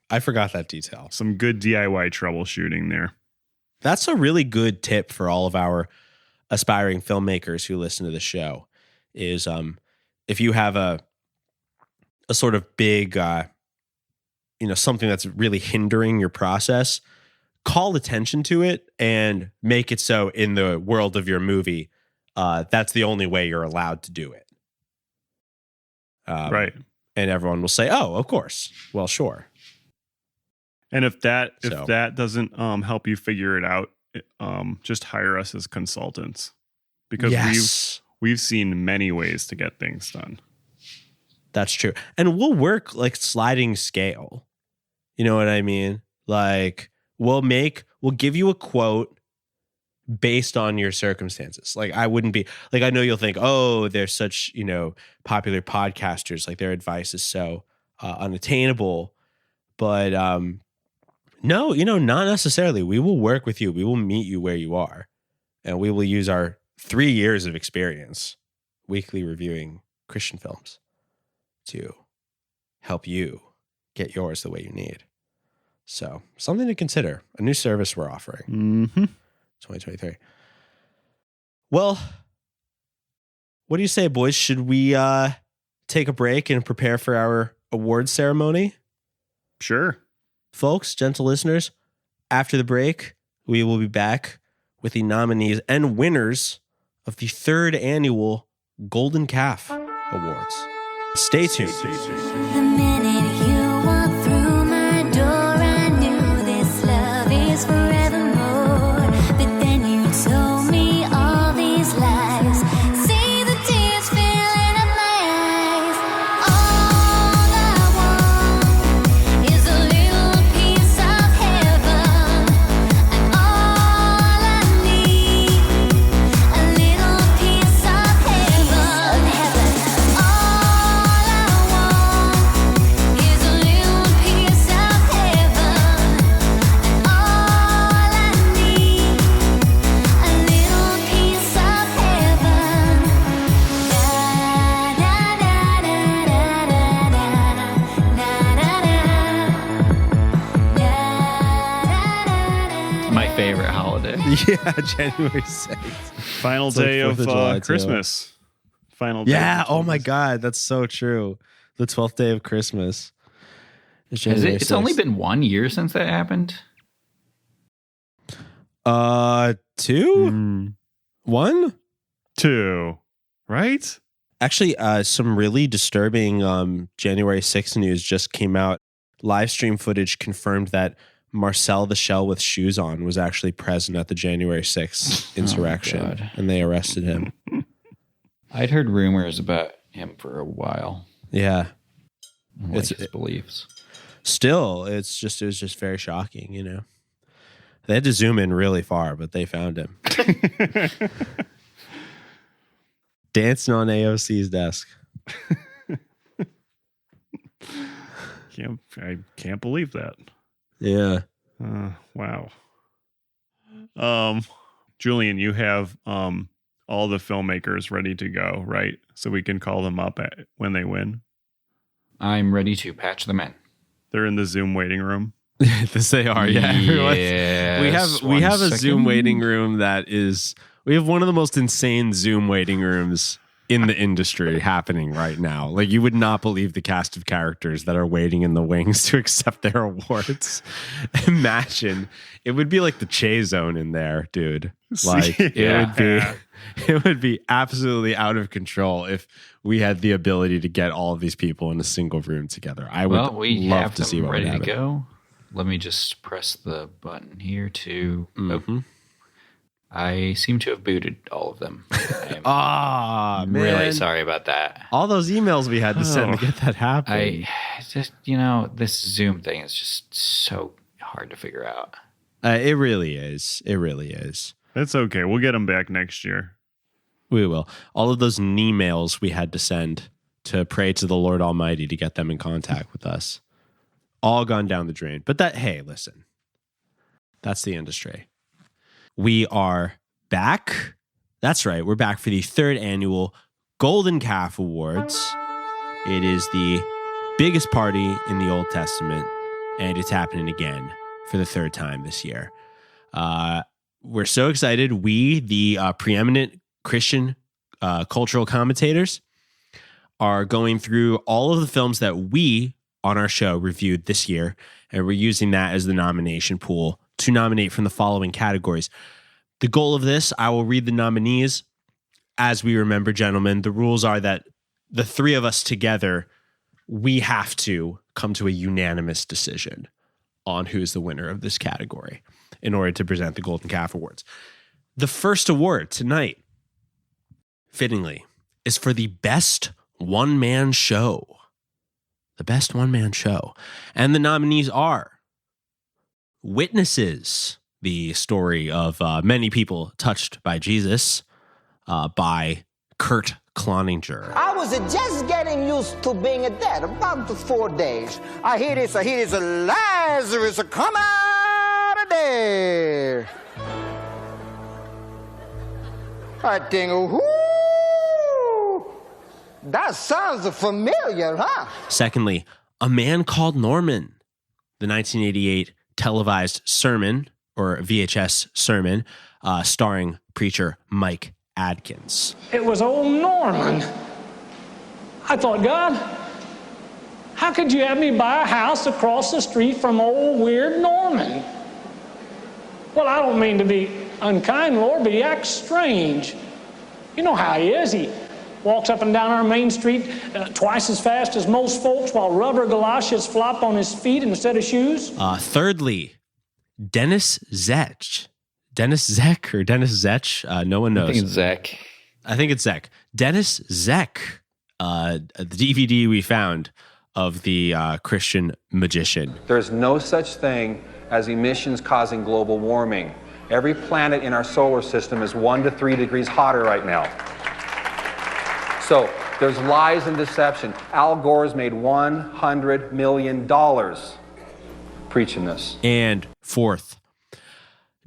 I forgot that detail. Some good DIY troubleshooting there. That's a really good tip for all of our aspiring filmmakers who listen to the show is if you have a sort of big, something that's really hindering your process, call attention to it and make it so in the world of your movie, that's the only way you're allowed to do it. Right. And everyone will say, oh, of course. Well, sure. And if that doesn't help you figure it out, just hire us as consultants, because we've seen many ways to get things done. That's true. And we'll work like sliding scale. You know what I mean? Like we'll give you a quote based on your circumstances. Like I wouldn't be like, I know you'll think, oh, they're such, popular podcasters. Like their advice is so unattainable, but no, not necessarily. We will work with you. We will meet you where you are. And we will use our 3 years of experience weekly reviewing Christian films to help you get yours the way you need. So something to consider. A new service we're offering. 2023. Well, what do you say, boys? Should we take a break and prepare for our awards ceremony? Sure. Folks, gentle listeners, after the break, we will be back with the nominees and winners of the 3rd annual Golden Calf Awards. Stay tuned. The minute you walked through my door, I knew this love is forevermore. But then you told me all these lies. See the tears filling up my eyes. All I want is a little piece of heaven. And all I need, a little piece of heaven. All I want is a little piece of heaven. And all I need, a little piece of heaven. Da da da da da da da da. My favorite holiday. Yeah, January 6th. Final It's like day 4th of of July, too. Christmas. Final day. Yeah. of Oh my Christmas. God. That's so true. The 12th day of Christmas. Is Has January it's only 6th. been 1 year since that happened. 2? 1? 2, right? Actually, some really disturbing January 6th news just came out. Live stream footage confirmed that Marcel the Shell with shoes on was actually present at the January 6th insurrection, God. and they arrested him. I'd heard rumors about him for a while. Yeah. Like his beliefs. Still, it was just very shocking, They had to zoom in really far, but they found him. Dancing on AOC's desk. I can't believe that. Yeah. Wow. Julian, you have all the filmmakers ready to go, right? So we can call them up when they win. I'm ready to patch them in. They're in the Zoom waiting room. This they are, yeah. Yes, we have a one Zoom second. waiting room we have one of the most insane Zoom waiting rooms in the industry happening right now. Like, you would not believe the cast of characters that are waiting in the wings to accept their awards. Imagine, it would be like the Che Zone in there, dude. Like, it would be absolutely out of control if we had the ability to get all of these people in a single room together. I would love to see what ready would to happen. go. Let me just press the button here to. I seem to have booted all of them. Man. Really sorry about that. All those emails we had to send to get that happen. I just, this Zoom thing is just so hard to figure out. It really is. It really is. That's okay. We'll get them back next year. We will. All of those emails we had to send to pray to the Lord Almighty to get them in contact with us, all gone down the drain. But hey, listen, that's the industry. We are back. That's right. We're back for the 3rd annual Golden Calf Awards. It is the biggest party in the Old Testament, and it's happening again for the 3rd time this year. We're so excited. We, the preeminent Christian cultural commentators, are going through all of the films that we on our show reviewed this year, and we're using that as the nomination pool to nominate from the following categories. The goal of this, I will read the nominees as we remember, gentlemen. The rules are that the 3 of us together, we have to come to a unanimous decision on who's the winner of this category in order to present the Golden Calf Awards. The first award tonight, fittingly, is for the best one-man show. The best one-man show. And the nominees are Witnesses, the story of many people touched by Jesus, by Kurt Cloninger. I was just getting used to being dead, about 4 days. I hear this, Lazarus, come out of there. I think, whoo, that sounds familiar, huh? Secondly, A Man Called Norman, the 1988 televised sermon, or VHS sermon, starring preacher Mike Adkins. It was old Norman. I thought, God, how could you have me buy a house across the street from old weird Norman? Well, I don't mean to be unkind, Lord, but he acts strange. You know how he is. He walks up and down our main street twice as fast as most folks while rubber galoshes flop on his feet instead of shoes. Thirdly, Dennis Zech. Dennis Zech or Dennis Zech? No one knows. I think it's Zech. I think it's Zech. Dennis Zech, the DVD we found of the Christian magician. There's no such thing as emissions causing global warming. Every planet in our solar system is 1 to 3 degrees hotter right now. So there's lies and deception. Al Gore's made $100 million preaching this. And fourth,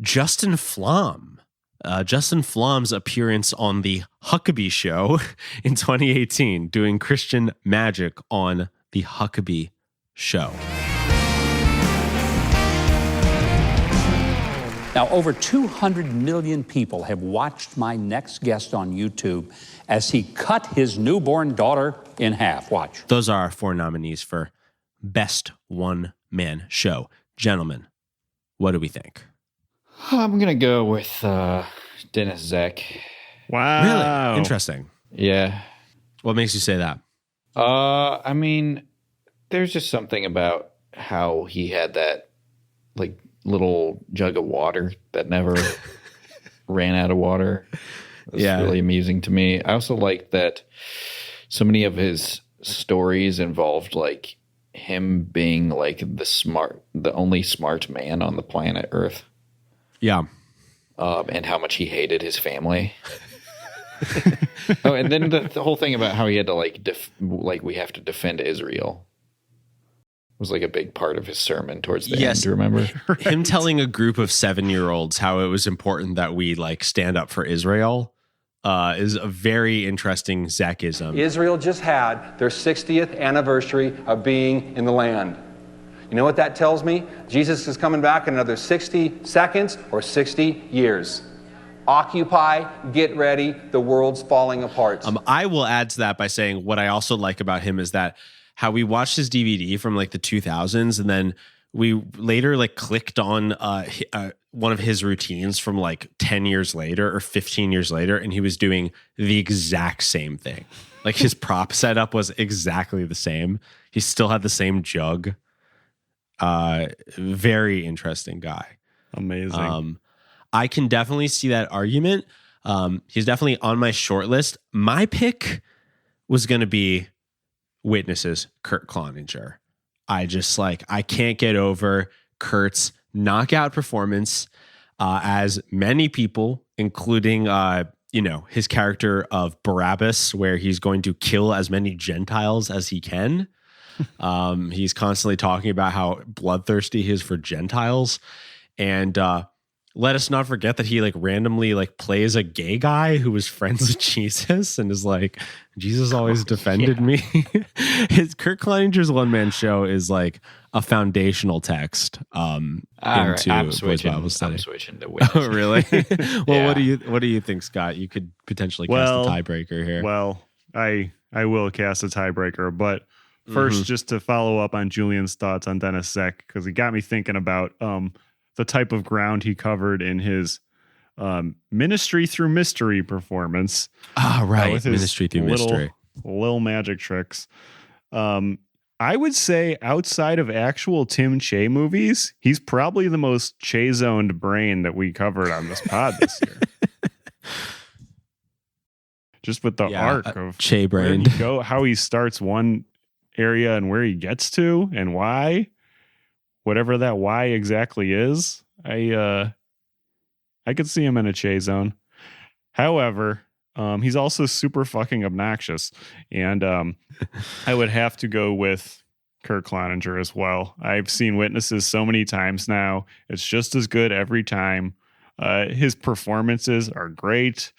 Justin Flom. Justin Flom's appearance on the Huckabee Show in 2018, doing Christian magic on the Huckabee Show. Now, over 200 million people have watched my next guest on YouTube as he cut his newborn daughter in half. Watch. Those are our 4 nominees for Best One-Man Show. Gentlemen, what do we think? I'm going to go with Dennis Zech. Wow. Really? Interesting. Yeah. What makes you say that? I mean, there's just something about how he had that, like, little jug of water that never ran out of water. It's really amusing to me. I also like that so many of his stories involved like him being like the only smart man on the planet Earth. Yeah. And how much he hated his family. Oh, and then the whole thing about how he had to we have to defend Israel was like a big part of his sermon towards the end. Do you remember? Right. Him telling a group of 7-year-olds how it was important that we like stand up for Israel is a very interesting Zekism. Israel just had their 60th anniversary of being in the land. You know what that tells me? Jesus is coming back in another 60 seconds or 60 years. Occupy, get ready, the world's falling apart. I will add to that by saying what I also like about him is that how we watched his DVD from like the 2000s, and then we later like clicked on one of his routines from like 10 years later or 15 years later, and he was doing the exact same thing. Like his prop setup was exactly the same. He still had the same jug. Very interesting guy. Amazing. I can definitely see that argument. He's definitely on my short list. My pick was going to be Witnesses, Kurt Cloninger. I can't get over Kurt's knockout performance, as many people, including, his character of Barabbas, where he's going to kill as many Gentiles as he can. He's constantly talking about how bloodthirsty he is for Gentiles. And let us not forget that he like randomly like plays a gay guy who was friends with Jesus and is like, Jesus always defended me. His Kurt Kleininger's one-man show is like a foundational text into I'm switching, Bible study. I'm switching to Witness. Oh, really? Well, Yeah. what do you think, Scott? You could potentially cast a tiebreaker here. Well, I will cast a tiebreaker, but first, just to follow up on Julian's thoughts on Dennis Seck, because he got me thinking about the type of ground he covered in his Ministry Through Mystery performance. Right. With his Ministry Through Mystery. Little magic tricks. I would say outside of actual Tim Che movies, he's probably the most Che-zoned brain that we covered on this pod this year. Just with the arc of Che where brain. he go, how he starts one area and where he gets to and why. Whatever that why exactly is, I could see him in a Che zone. However, he's also super fucking obnoxious, and I would have to go with Kurt Cloninger as well. I've seen Witnesses so many times now; it's just as good every time. His performances are great.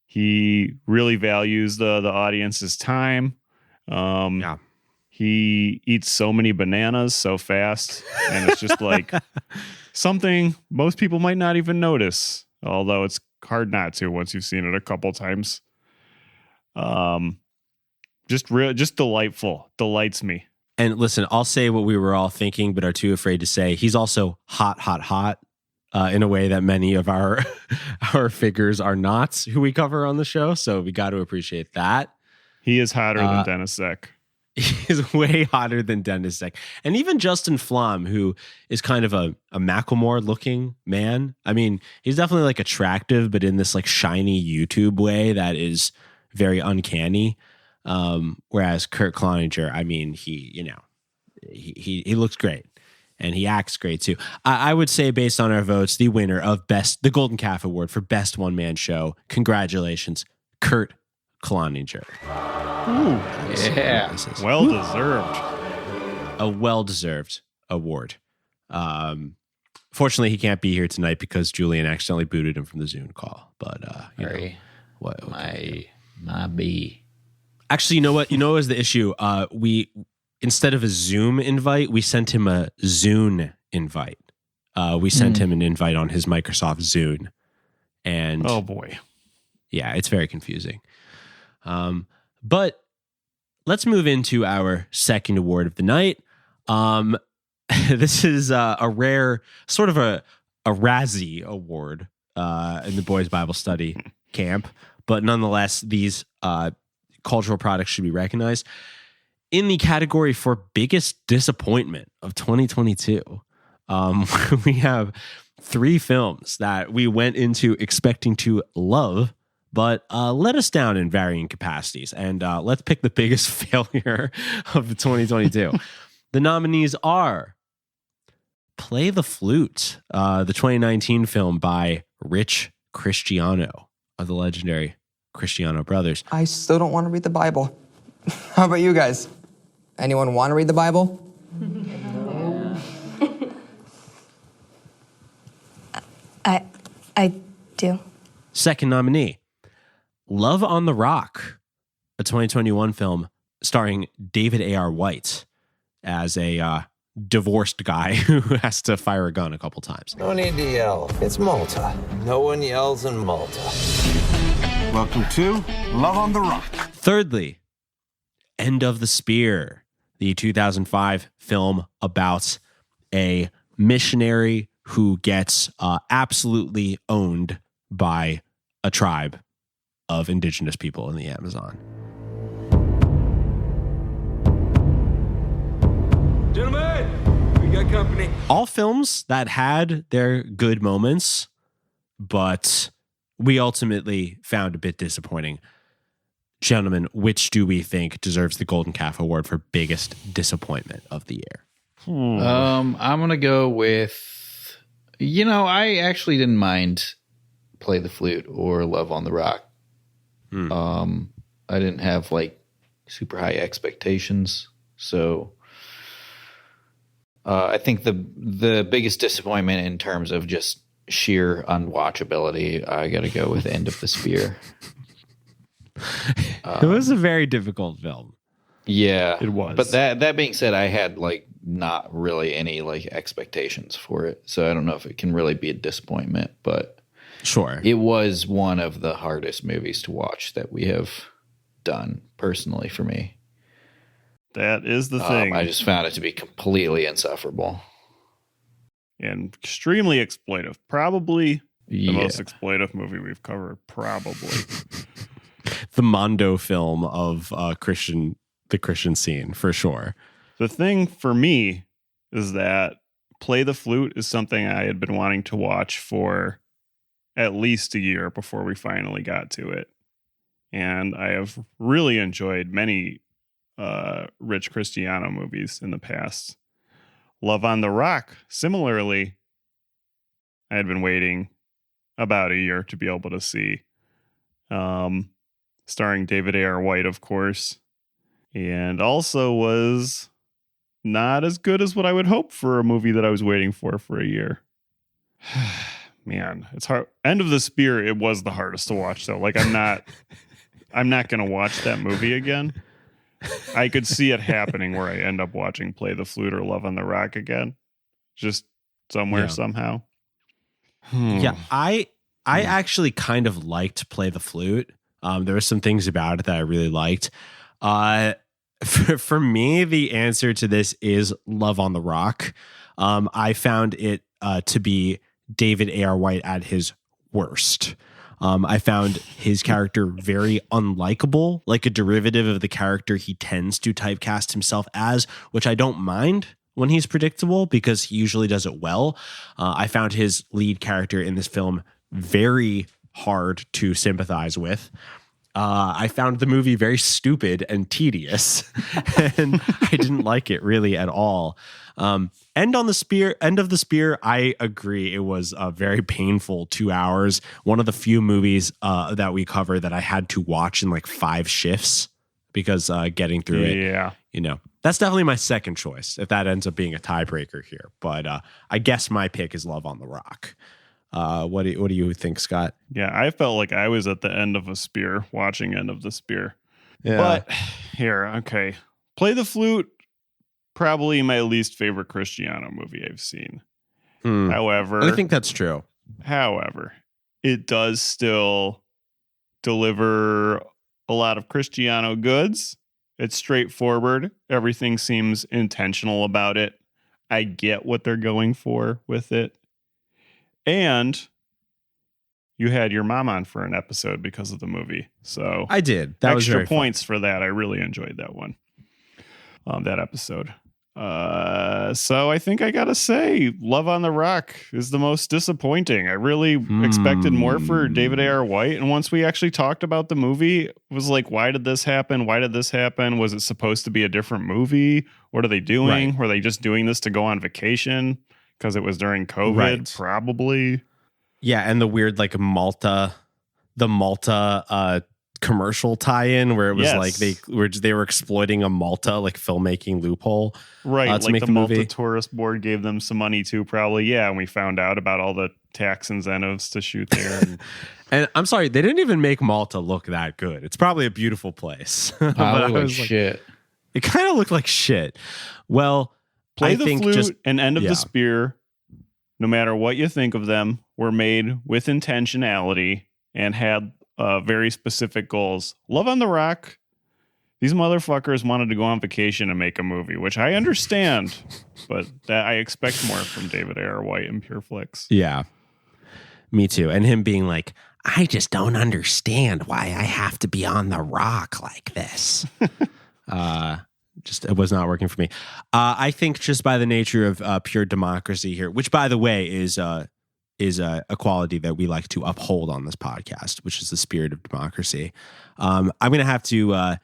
He really values the audience's time. He eats so many bananas so fast, and it's just like something most people might not even notice, although it's hard not to once you've seen it a couple times. Just delightful, delights me. And listen, I'll say what we were all thinking, but are too afraid to say. He's also hot, in a way that many of our figures are not, who we cover on the show. So we got to appreciate that. He is hotter than Dennis Seck. He's way hotter than Dennis Seck. And even Justin Flom, who is kind of a Macklemore looking man. I mean, he's definitely like attractive, but in this like shiny YouTube way that is very uncanny. Whereas Kurt Cloninger, I mean, he looks great and he acts great too. I would say, based on our votes, the winner of the Golden Calf Award for Best One Man Show. Congratulations, Kurt Cloninger. Ooh, yeah. Well deserved. A well-deserved award. Fortunately, he can't be here tonight because Julian accidentally booted him from the Zoom call. But my B. Actually, you know what? You know what was the issue? We, instead of a Zoom invite, we sent him a Zune invite. We sent him an invite on his Microsoft Zune. And oh boy. Yeah, it's very confusing. But let's move into our second award of the night. This is a rare, sort of a Razzie award in the Boys Bible Study camp. But nonetheless, these cultural products should be recognized. In the category for biggest disappointment of 2022, we have 3 films that we went into expecting to love, but let us down in varying capacities. And let's pick the biggest failure of 2022. The nominees are Play the Flute, the 2019 film by Rich Cristiano of the legendary Cristiano Brothers. I still don't want to read the Bible. How about you guys? Anyone want to read the Bible? I do. Second nominee, Love on the Rock, a 2021 film starring David A.R. White as a divorced guy who has to fire a gun a couple times. No need to yell. It's Malta. No one yells in Malta. Welcome to Love on the Rock. Thirdly, End of the Spear, the 2005 film about a missionary who gets absolutely owned by a tribe of indigenous people in the Amazon. Gentlemen, we got company. All films that had their good moments, but we ultimately found a bit disappointing. Gentlemen, which do we think deserves the Golden Calf Award for biggest disappointment of the year? I'm going to go with, I actually didn't mind Play the Flute or Love on the Rock. I didn't have like super high expectations. So I think the biggest disappointment in terms of just sheer unwatchability, I got to go with End of the Spear. It was a very difficult film. Yeah, it was. But that being said, I had like not really any like expectations for it, so I don't know if it can really be a disappointment. But sure, it was one of the hardest movies to watch that we have done personally for me. That is the thing. I just found it to be completely insufferable and extremely exploitive. Probably the most exploitive movie we've covered. Probably. The Mondo film of the Christian scene, for sure. The thing for me is that Play the Flute is something I had been wanting to watch for at least a year before we finally got to it. And I have really enjoyed many Rich Cristiano movies in the past. Love on the Rock, similarly, I had been waiting about a year to be able to see. Starring David A.R. White, of course, and also was not as good as what I would hope for a movie that I was waiting for a year. Man, it's hard. End of the Spear, it was the hardest to watch, though. Like, I'm not going to watch that movie again. I could see it happening where I end up watching Play the Flute or Love on the Rock again, just somewhere, somehow. Yeah, I actually kind of liked Play the Flute. There were some things about it that I really liked. For me, the answer to this is Love on the Rock. I found it to be David A.R. White at his worst. I found his character very unlikable, like a derivative of the character he tends to typecast himself as, which I don't mind when he's predictable because he usually does it well. I found his lead character in this film very hard to sympathize with. I found the movie very stupid and tedious, and I didn't like it really at all. End of the Spear, I agree. It was a very painful 2 hours. One of the few movies that we cover that I had to watch in like 5 shifts because getting through it, that's definitely my second choice if that ends up being a tiebreaker here. But I guess my pick is Love on the Rock. What do you think, Scott? Yeah, I felt like I was at the end of a spear watching End of the Spear. Yeah. But here, okay. Play the Flute, probably my least favorite Cristiano movie I've seen. However, I think that's true. However, it does still deliver a lot of Cristiano goods. It's straightforward. Everything seems intentional about it. I get what they're going for with it. And you had your mom on for an episode because of the movie. So I did. That was extra very points for that. I really enjoyed that one. That episode. So I think I got to say Love on the Rock is the most disappointing. I really expected more for David A.R. White. And once we actually talked about the movie, it was like, why did this happen? Why did this happen? Was it supposed to be a different movie? What are they doing? Right. Were they just doing this to go on vacation? Because it was during COVID, Right. probably. Yeah, and the weird like Malta commercial tie-in where it was like they were exploiting a Malta like filmmaking loophole, Right, to like make the the Malta movie. Tourist Board gave them some money too, probably. Yeah, and we found out about all the tax incentives to shoot there. And And I'm sorry, they didn't even make Malta look that good. It's probably a beautiful place. But I I look like was shit. It kind of looked like shit. Well, Play the think Flute and End of yeah. the Spear, no matter what you think of them, were made with intentionality and had very specific goals. Love on the Rock, these motherfuckers wanted to go on vacation and make a movie, which I understand, but that I expect more from David Ayer White and Pure Flix. Yeah, me too. And him being like, I just don't understand why I have to be on the rock like this. Just it was not working for me. I think just by the nature of pure democracy here, which by the way is a quality that we like to uphold on this podcast, which is the spirit of democracy. I'm going to have to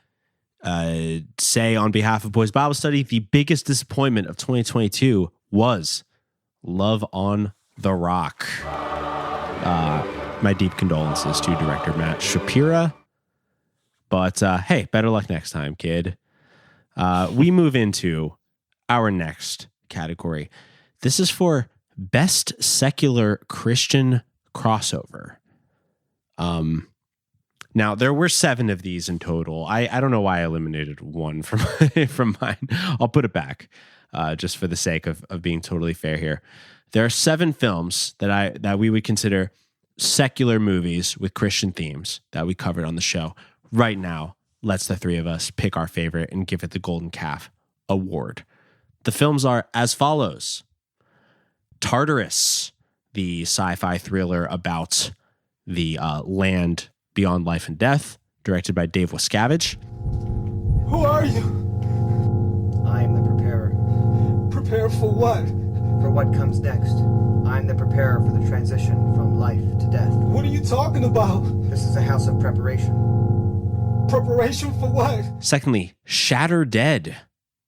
say on behalf of Boys Bible Study, the biggest disappointment of 2022 was Love on the Rock. My deep condolences to director Matt Shapira. But hey, better luck next time, kid. We move into our next category. This is for Best Secular Christian Crossover. Now, there were 7 of these in total. I don't know why I eliminated one from mine. I'll put it back just for the sake of being totally fair here. There are 7 films that we would consider secular movies with Christian themes that we covered on the show. Right now, let's the 3 of us pick our favorite and give it the Golden Calf Award. The films are as follows. Tartarus, the sci-fi thriller about the land beyond life and death, directed by Dave Wascavage. Who are you? I'm the preparer. Prepare for what? For what comes next. I'm the preparer for the transition from life to death. What are you talking about? This is a house of preparation. Preparation for what? Secondly, Shatter Dead,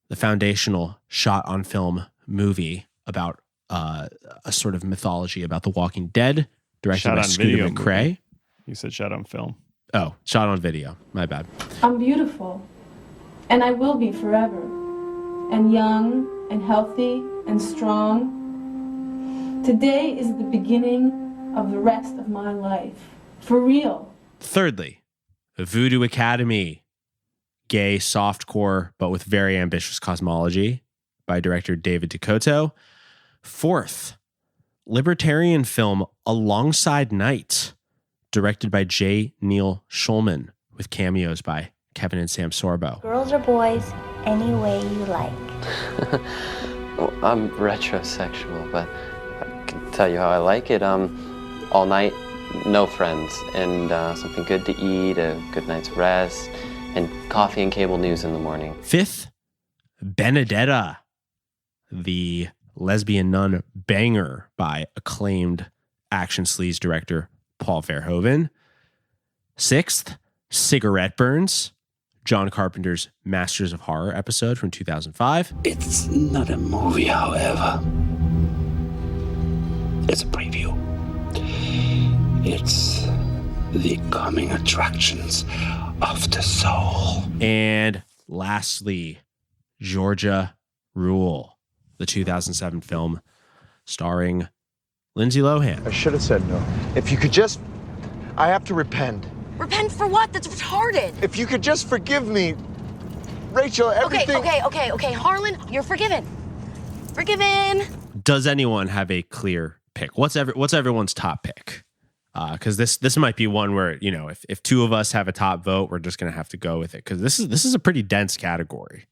the foundational shot on film movie about a sort of mythology about the Walking Dead, directed by Scooter McCrae. Movie. You said shot on film. Oh, shot on video. My bad. I'm beautiful, and I will be forever, and young, and healthy, and strong. Today is the beginning of the rest of my life. For real. Thirdly, Voodoo Academy, gay softcore, but with very ambitious cosmology, by director David DeCoto. Fourth, libertarian film Alongside Night, directed by J. Neil Schulman, with cameos by Kevin and Sam Sorbo. Girls or boys, any way you like. Well, I'm retrosexual, but I can tell you how I like it. All night, no friends, and something good to eat, a good night's rest, and coffee and cable news in the morning. Fifth, Benedetta, the lesbian nun banger by acclaimed action sleaze director Paul Verhoeven. Sixth, Cigarette Burns, John Carpenter's Masters of Horror episode from 2005. It's not a movie, however. It's a preview. It's the coming attractions of the soul. And lastly, Georgia Rule, the 2007 film starring Lindsay Lohan. I should have said no. If you could just... I have to repent. Repent for what? That's retarded. If you could just forgive me. Rachel, everything... Okay. Harlan, you're forgiven. Forgiven. Does anyone have a clear pick? What's everyone's top pick? Because this might be one where, you know, if 2 of us have a top vote, we're just going to have to go with it. Because this is a pretty dense category.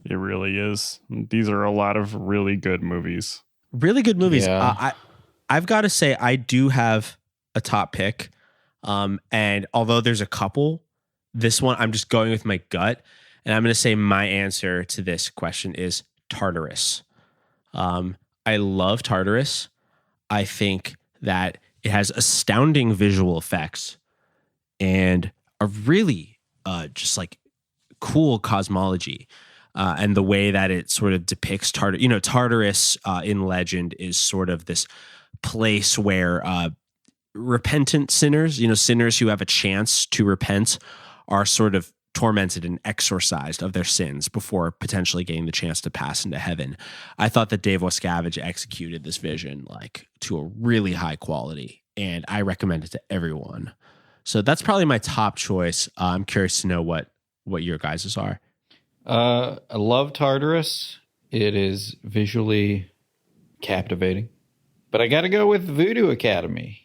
It really is. These are a lot of really good movies. Really good movies. Yeah. I've got to say, I do have a top pick. And although there's a couple, this one, I'm just going with my gut. And I'm going to say my answer to this question is Tartarus. I love Tartarus. I think that it has astounding visual effects and a really just like cool cosmology. And the way that it sort of depicts Tartarus in legend is sort of this place where repentant sinners, sinners who have a chance to repent, are sort of tormented and exorcised of their sins before potentially getting the chance to pass into heaven. I thought that Dave Wascavage executed this vision like to a really high quality, and I recommend it to everyone. So that's probably my top choice. I'm curious to know what your guys's are. I love Tartarus. It is visually captivating. But I got to go with Voodoo Academy.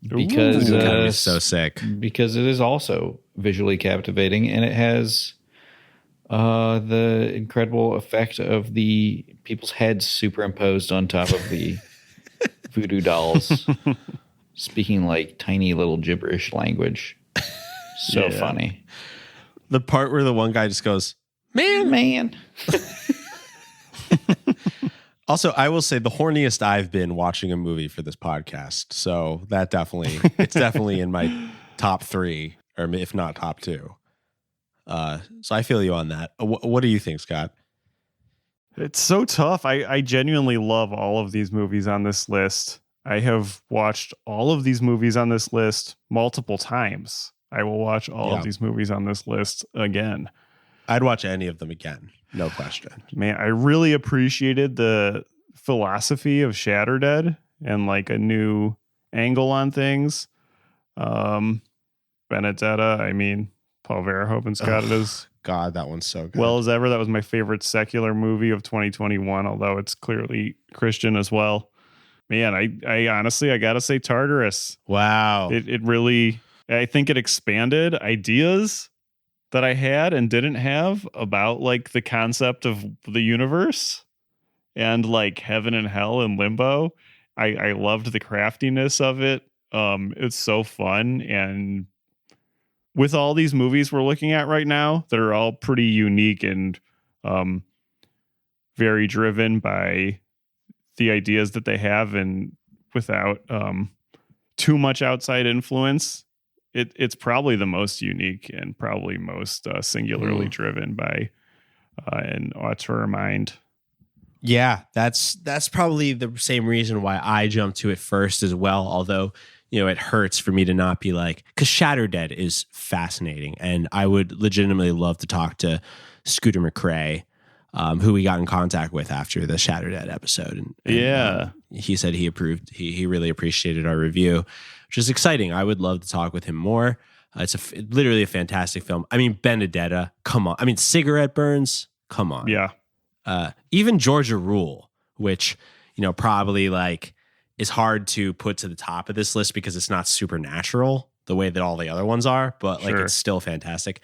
Because Voodoo Academy is so sick. Because it is also visually captivating, and it has the incredible effect of the people's heads superimposed on top of the voodoo dolls, speaking like tiny little gibberish language. So funny. The part where the one guy just goes, man. Also, I will say the horniest I've been watching a movie for this podcast. So that it's definitely in my top 3, or if not top 2. So I feel you on that. What do you think, Scott? It's so tough. I genuinely love all of these movies on this list. I have watched all of these movies on this list multiple times. I will watch all of these movies on this list again. I'd watch any of them again. No question. Man, I really appreciated the philosophy of Shatterdead and like a new angle on things. Benedetta, I mean, Paul Verhoeven Scott it is. God, that one's so good. Well as ever, that was my favorite secular movie of 2021, although it's clearly Christian as well. Man, I honestly, I gotta say Tartarus. Wow. It really, I think it expanded ideas that I had and didn't have about like the concept of the universe and like heaven and hell and limbo. I loved the craftiness of it. It's so fun. And with all these movies we're looking at right now, that are all pretty unique and very driven by the ideas that they have and without too much outside influence. It's probably the most unique and probably most singularly driven by an auteur mind. Yeah, that's probably the same reason why I jumped to it first as well. Although, you know, it hurts for me to not be like, because Shatterdead is fascinating, and I would legitimately love to talk to Scooter McCrae, who we got in contact with after the Shatterdead episode. And he said he approved. He really appreciated our review, which is exciting. I would love to talk with him more. It's literally a fantastic film. I mean, Benedetta, come on. I mean, Cigarette Burns, come on. Yeah. Even Georgia Rule, which, you know, probably like is hard to put to the top of this list because it's not supernatural the way that all the other ones are, but like it's still fantastic.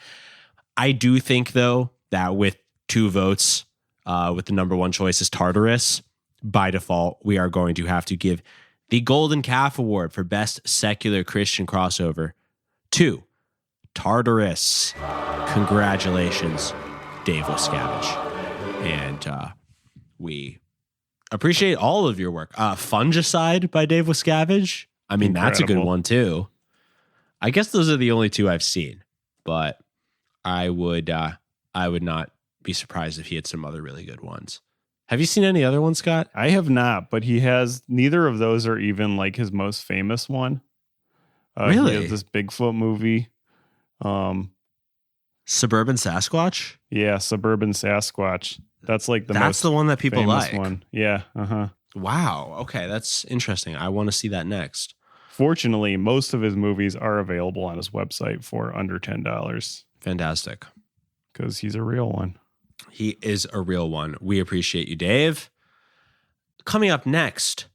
I do think though that with 2 votes, with the number 1 choice is Tartarus, by default, we are going to have to give the Golden Calf Award for Best Secular Christian Crossover to Tartarus. Congratulations, Dave Wascavage. And we appreciate all of your work. Fungicide by Dave Wascavage. I mean, that's a good one too. I guess those are the only 2 I've seen, but I would not be surprised if he had some other really good ones. Have you seen any other ones, Scott? I have not, but he has. Neither of those are even like his most famous one. Really? He has this Bigfoot movie. Suburban Sasquatch? Yeah, Suburban Sasquatch. That's like that's the one that people like. One. Yeah. Wow. Okay, that's interesting. I want to see that next. Fortunately, most of his movies are available on his website for under $10. Fantastic. Because he's a real one. He is a real one. We appreciate you, Dave. Coming up next,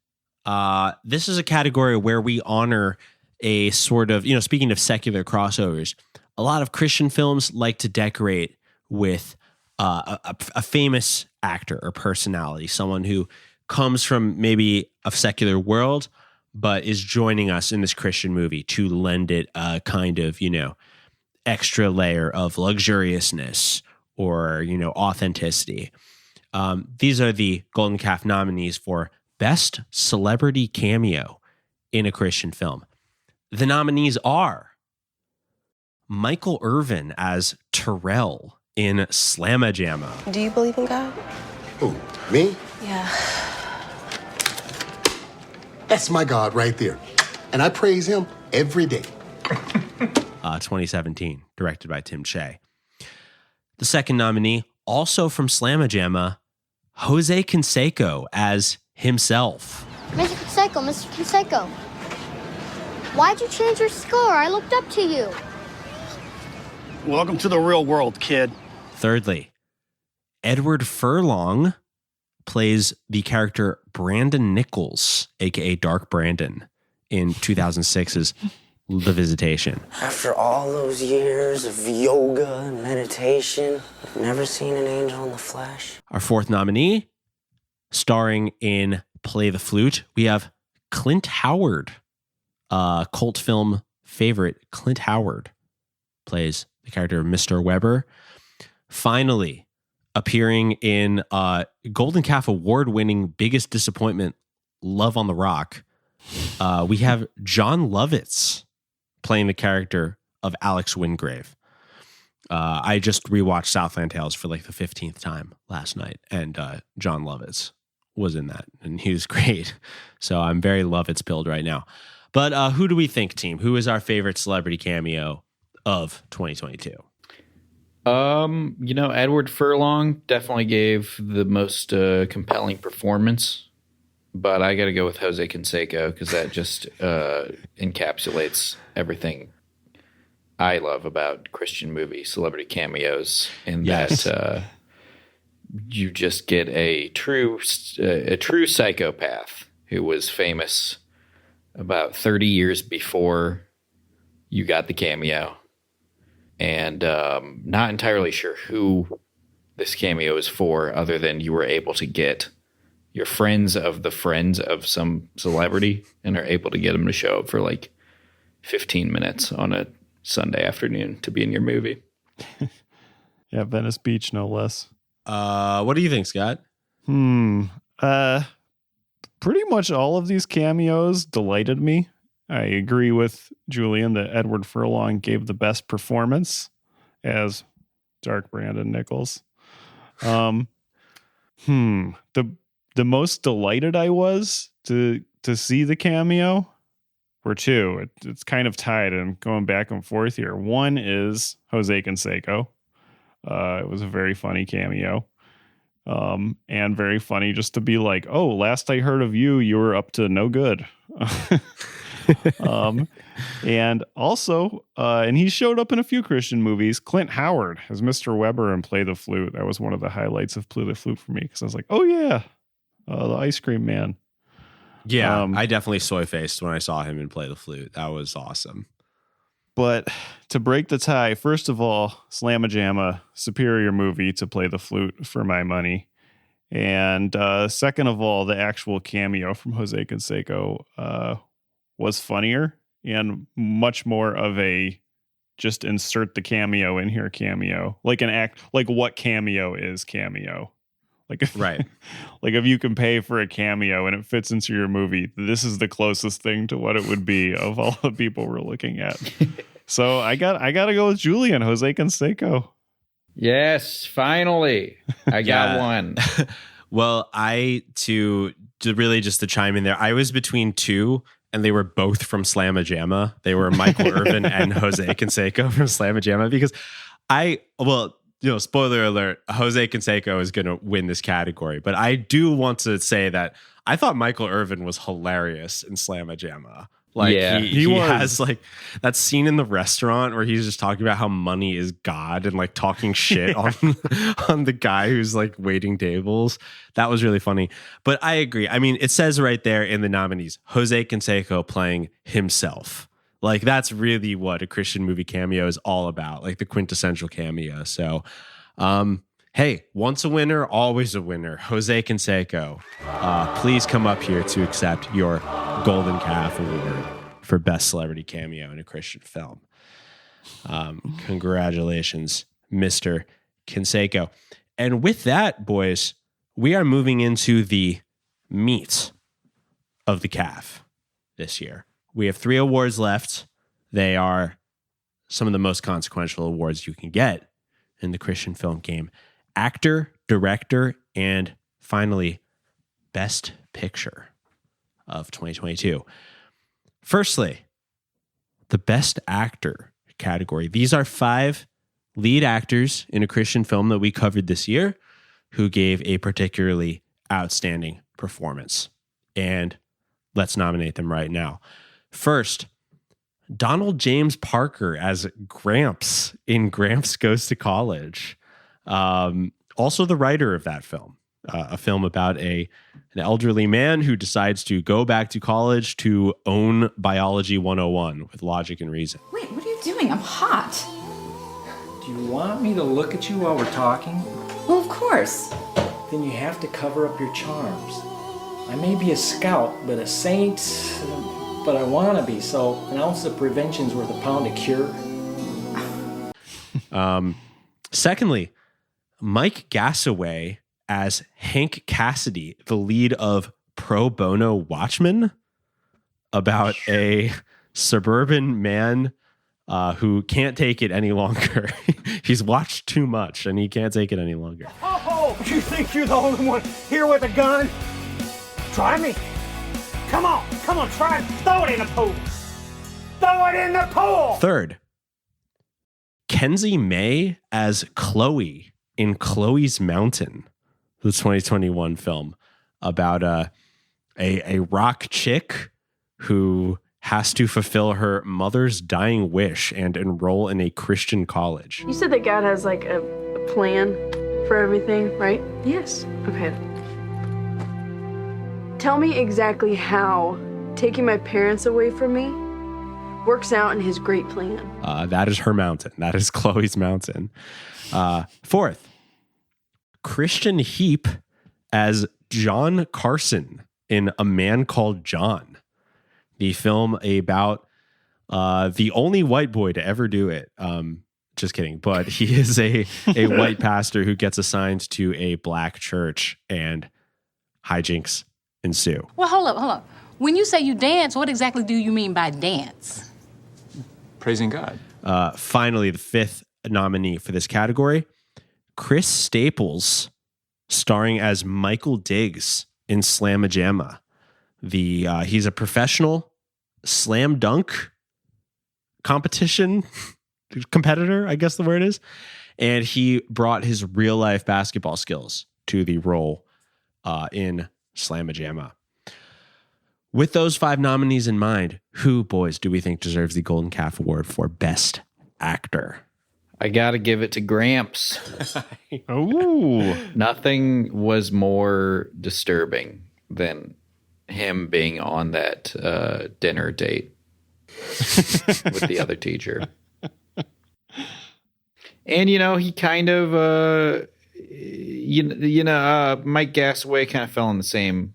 this is a category where we honor a sort of, you know, speaking of secular crossovers, a lot of Christian films like to decorate with a famous actor or personality, someone who comes from maybe a secular world, but is joining us in this Christian movie to lend it a kind of, you know, extra layer of luxuriousness or, you know, authenticity. These are the Golden Calf nominees for Best Celebrity Cameo in a Christian Film. The nominees are Michael Irvin as Terrell in Slamma Jamma. Do you believe in God? Who, me? Yeah. That's my God right there. And I praise him every day. 2017, directed by Tim Shea. The second nominee, also from Slamma Jamma, Jose Canseco as himself. Mr. Canseco. Why'd you change your score? I looked up to you. Welcome to the real world, kid. Thirdly, Edward Furlong plays the character Brandon Nichols, aka Dark Brandon, in 2006's The Visitation. After all those years of yoga and meditation, I've never seen an angel in the flesh. Our fourth nominee, starring in Play the Flute, we have Clint Howard, cult film favorite. Clint Howard plays the character of Mr. Weber. Finally, appearing in Golden Calf award-winning Biggest Disappointment, Love on the Rock, we have John Lovitz playing the character of Alex Wingrave. I just rewatched Southland Tales for like the 15th time last night, and John Lovitz was in that, and he was great. So I'm very Lovitz-pilled right now. But who do we think, team? Who is our favorite celebrity cameo of 2022? Edward Furlong definitely gave the most compelling performance, but I got to go with Jose Canseco because that just encapsulates everything I love about Christian movie celebrity cameos, in that you just get a true psychopath who was famous about 30 years before you got the cameo. And not entirely sure who this cameo is for, other than you were able to get your friends of some celebrity and are able to get them to show up for like 15 minutes on a Sunday afternoon to be in your movie. Yeah, Venice Beach, no less. What do you think, Scott? Pretty much all of these cameos delighted me. I agree with Julian that Edward Furlong gave the best performance as Dark Brandon Nichols. The most delighted I was to see the cameo were two. It's kind of tied. I'm going back and forth here. One is Jose Canseco. It was a very funny cameo. And very funny just to be like, oh, last I heard of you, you were up to no good. And also, and he showed up in a few Christian movies. Clint Howard as Mr. Weber in Play the Flute. That was one of the highlights of Play the Flute for me, because I was like, oh yeah, the ice cream man. Yeah, I definitely soy-faced when I saw him in Play the Flute. That was awesome. But to break the tie, first of all, Slamma-Jamma, superior movie to Play the Flute for my money. And second of all, the actual cameo from Jose Canseco was funnier and much more of a just insert the cameo in here cameo. Like an act, like what cameo is cameo. Like if, right. Like if you can pay for a cameo and it fits into your movie, this is the closest thing to what it would be of all the people we're looking at. So I got to go with Julian, Jose Canseco. Yes, finally. I got one. Well, to really just to chime in there, I was between two, and they were both from Slamma-Jamma. They were Michael Irvin and Jose Canseco from Slamma-Jamma, because spoiler alert, Jose Canseco is going to win this category. But I do want to say that I thought Michael Irvin was hilarious in Slamma-Jamma. Like, yeah, he has like that scene in the restaurant where he's just talking about how money is God and like talking shit on the guy who's like waiting tables. That was really funny. But I agree. I mean, it says right there in the nominees, Jose Canseco playing himself. Like, that's really what a Christian movie cameo is all about, like the quintessential cameo. So, hey, once a winner, always a winner. Jose Canseco, please come up here to accept your Golden Calf Award for Best Celebrity Cameo in a Christian Film. Congratulations, Mr. Canseco. And with that, boys, we are moving into the meat of the calf this year. We have 3 awards left. They are some of the most consequential awards you can get in the Christian film game. Actor, director, and finally, Best Picture of 2022. Firstly, the Best Actor category. These are 5 lead actors in a Christian film that we covered this year who gave a particularly outstanding performance. And let's nominate them right now. First, Donald James Parker as Gramps in Gramps Goes to College. Also the writer of that film. a film about an elderly man who decides to go back to college to own biology 101 with logic and reason. Wait, what are you doing? I'm hot. Do you want me to look at you while we're talking? Well, of course. Then you have to cover up your charms. I may be a scout, but a saint, but I want to be, so an ounce of prevention's worth a pound of cure. Secondly, Mike Gassaway as Hank Cassidy, the lead of Pro Bono Watchmen, about a suburban man who can't take it any longer. He's watched too much and he can't take it any longer. Oh, you think you're the only one here with a gun? Try me. Come on, try it. Throw it in the pool. Throw it in the pool. Third, Kenzie May as Chloe in Chloe's Mountain, the 2021 film about a rock chick who has to fulfill her mother's dying wish and enroll in a Christian college. You said that God has like a plan for everything, right? Yes. Okay. Tell me exactly how taking my parents away from me works out in his great plan. That is her mountain. That is Chloe's Mountain. Fourth, Christian Heap as John Carson in A Man Called John, the film about the only white boy to ever do it. Just kidding. But he is a white pastor who gets assigned to a black church and hijinks ensue. Well, hold up. When you say you dance, what exactly do you mean by dance? Praising God. Finally, the fifth nominee for this category, Chris Staples, starring as Michael Diggs in Slamma-Jamma. He's a professional slam dunk competitor, I guess the word is, and he brought his real life basketball skills to the role in Slamma-Jamma. With those 5 nominees in mind, who, boys, do we think deserves the Golden Calf Award for Best Actor? I gotta give it to Gramps. Ooh. Nothing was more disturbing than him being on that dinner date with the other teacher. And, he kind of, Mike Gassaway kind of fell in the same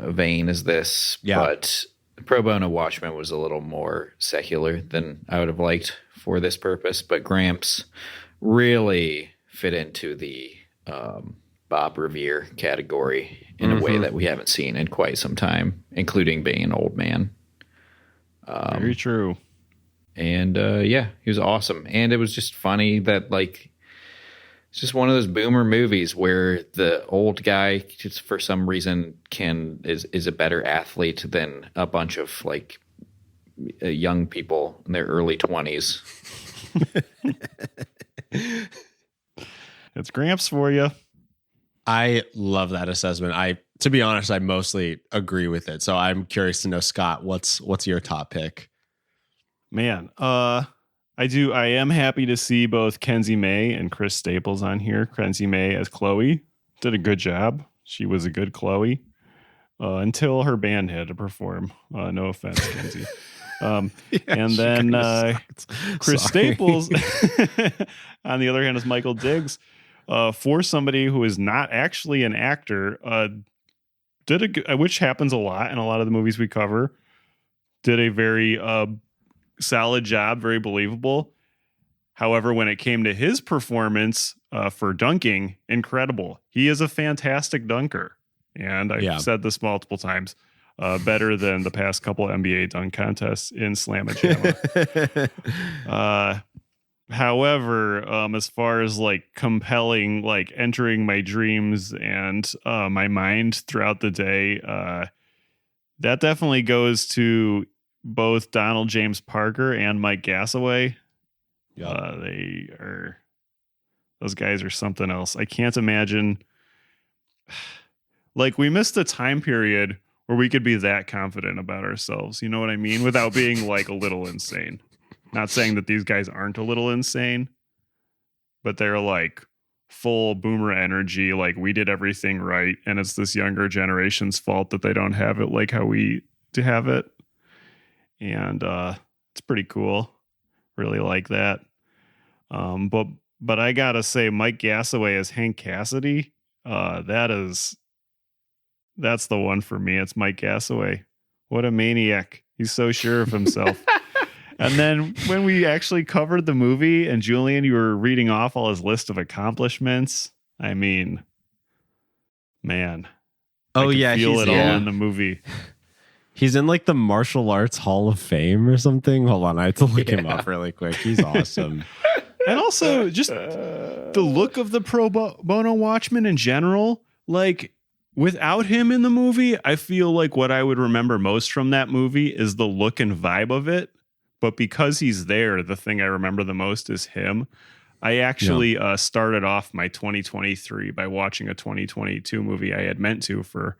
vein as this. Yeah. But Pro Bono Watchmen was a little more secular than I would have liked for this purpose. But Gramps really fit into the Bob Revere category in a way that we haven't seen in quite some time, including being an old man. Very true. And he was awesome. And it was just funny that it's just one of those boomer movies where the old guy, just for some reason, is a better athlete than a bunch of young people in their early 20s. It's Gramps for you. I love that assessment. To be honest, I mostly agree with it. So I'm curious to know, Scott, what's your top pick? Man, I am happy to see both Kenzie May and Chris Staples on here. Kenzie May as Chloe did a good job. She was a good Chloe until her band had to perform. No offense, Kenzie. And then Chris Staples, on the other hand, is Michael Diggs. For somebody who is not actually an actor, which happens a lot in a lot of the movies we cover, did a very solid job, very believable. However, when it came to his performance for dunking, incredible. He is a fantastic dunker. And I've said this multiple times, better than the past couple NBA dunk contests in Slamma-Jamma. However, as far as compelling, entering my dreams and my mind throughout the day, that definitely goes to both Donald James Parker and Mike Gassaway. Those guys are something else. I can't imagine. We missed a time period where we could be that confident about ourselves. You know what I mean? Without being a little insane. Not saying that these guys aren't a little insane, but they're full boomer energy, like we did everything right, and it's this younger generation's fault that they don't have it like how we to have it. And it's pretty cool. Really like that. But I gotta say, Mike Gassaway as Hank Cassidy, that's the one for me. It's Mike Gassaway. What a maniac. He's so sure of himself. And then when we actually covered the movie and Julian, you were reading off all his list of accomplishments. I mean, man. Oh, I yeah. feel it all in the movie. He's in like the Martial Arts Hall of Fame or something. Hold on. I have to look him up really quick. He's awesome. And also just the look of the pro bono Watchmen in general, like without him in the movie, I feel like what I would remember most from that movie is the look and vibe of it. But because he's there, the thing I remember the most is him. I actually started off my 2023 by watching a 2022 movie I had meant to for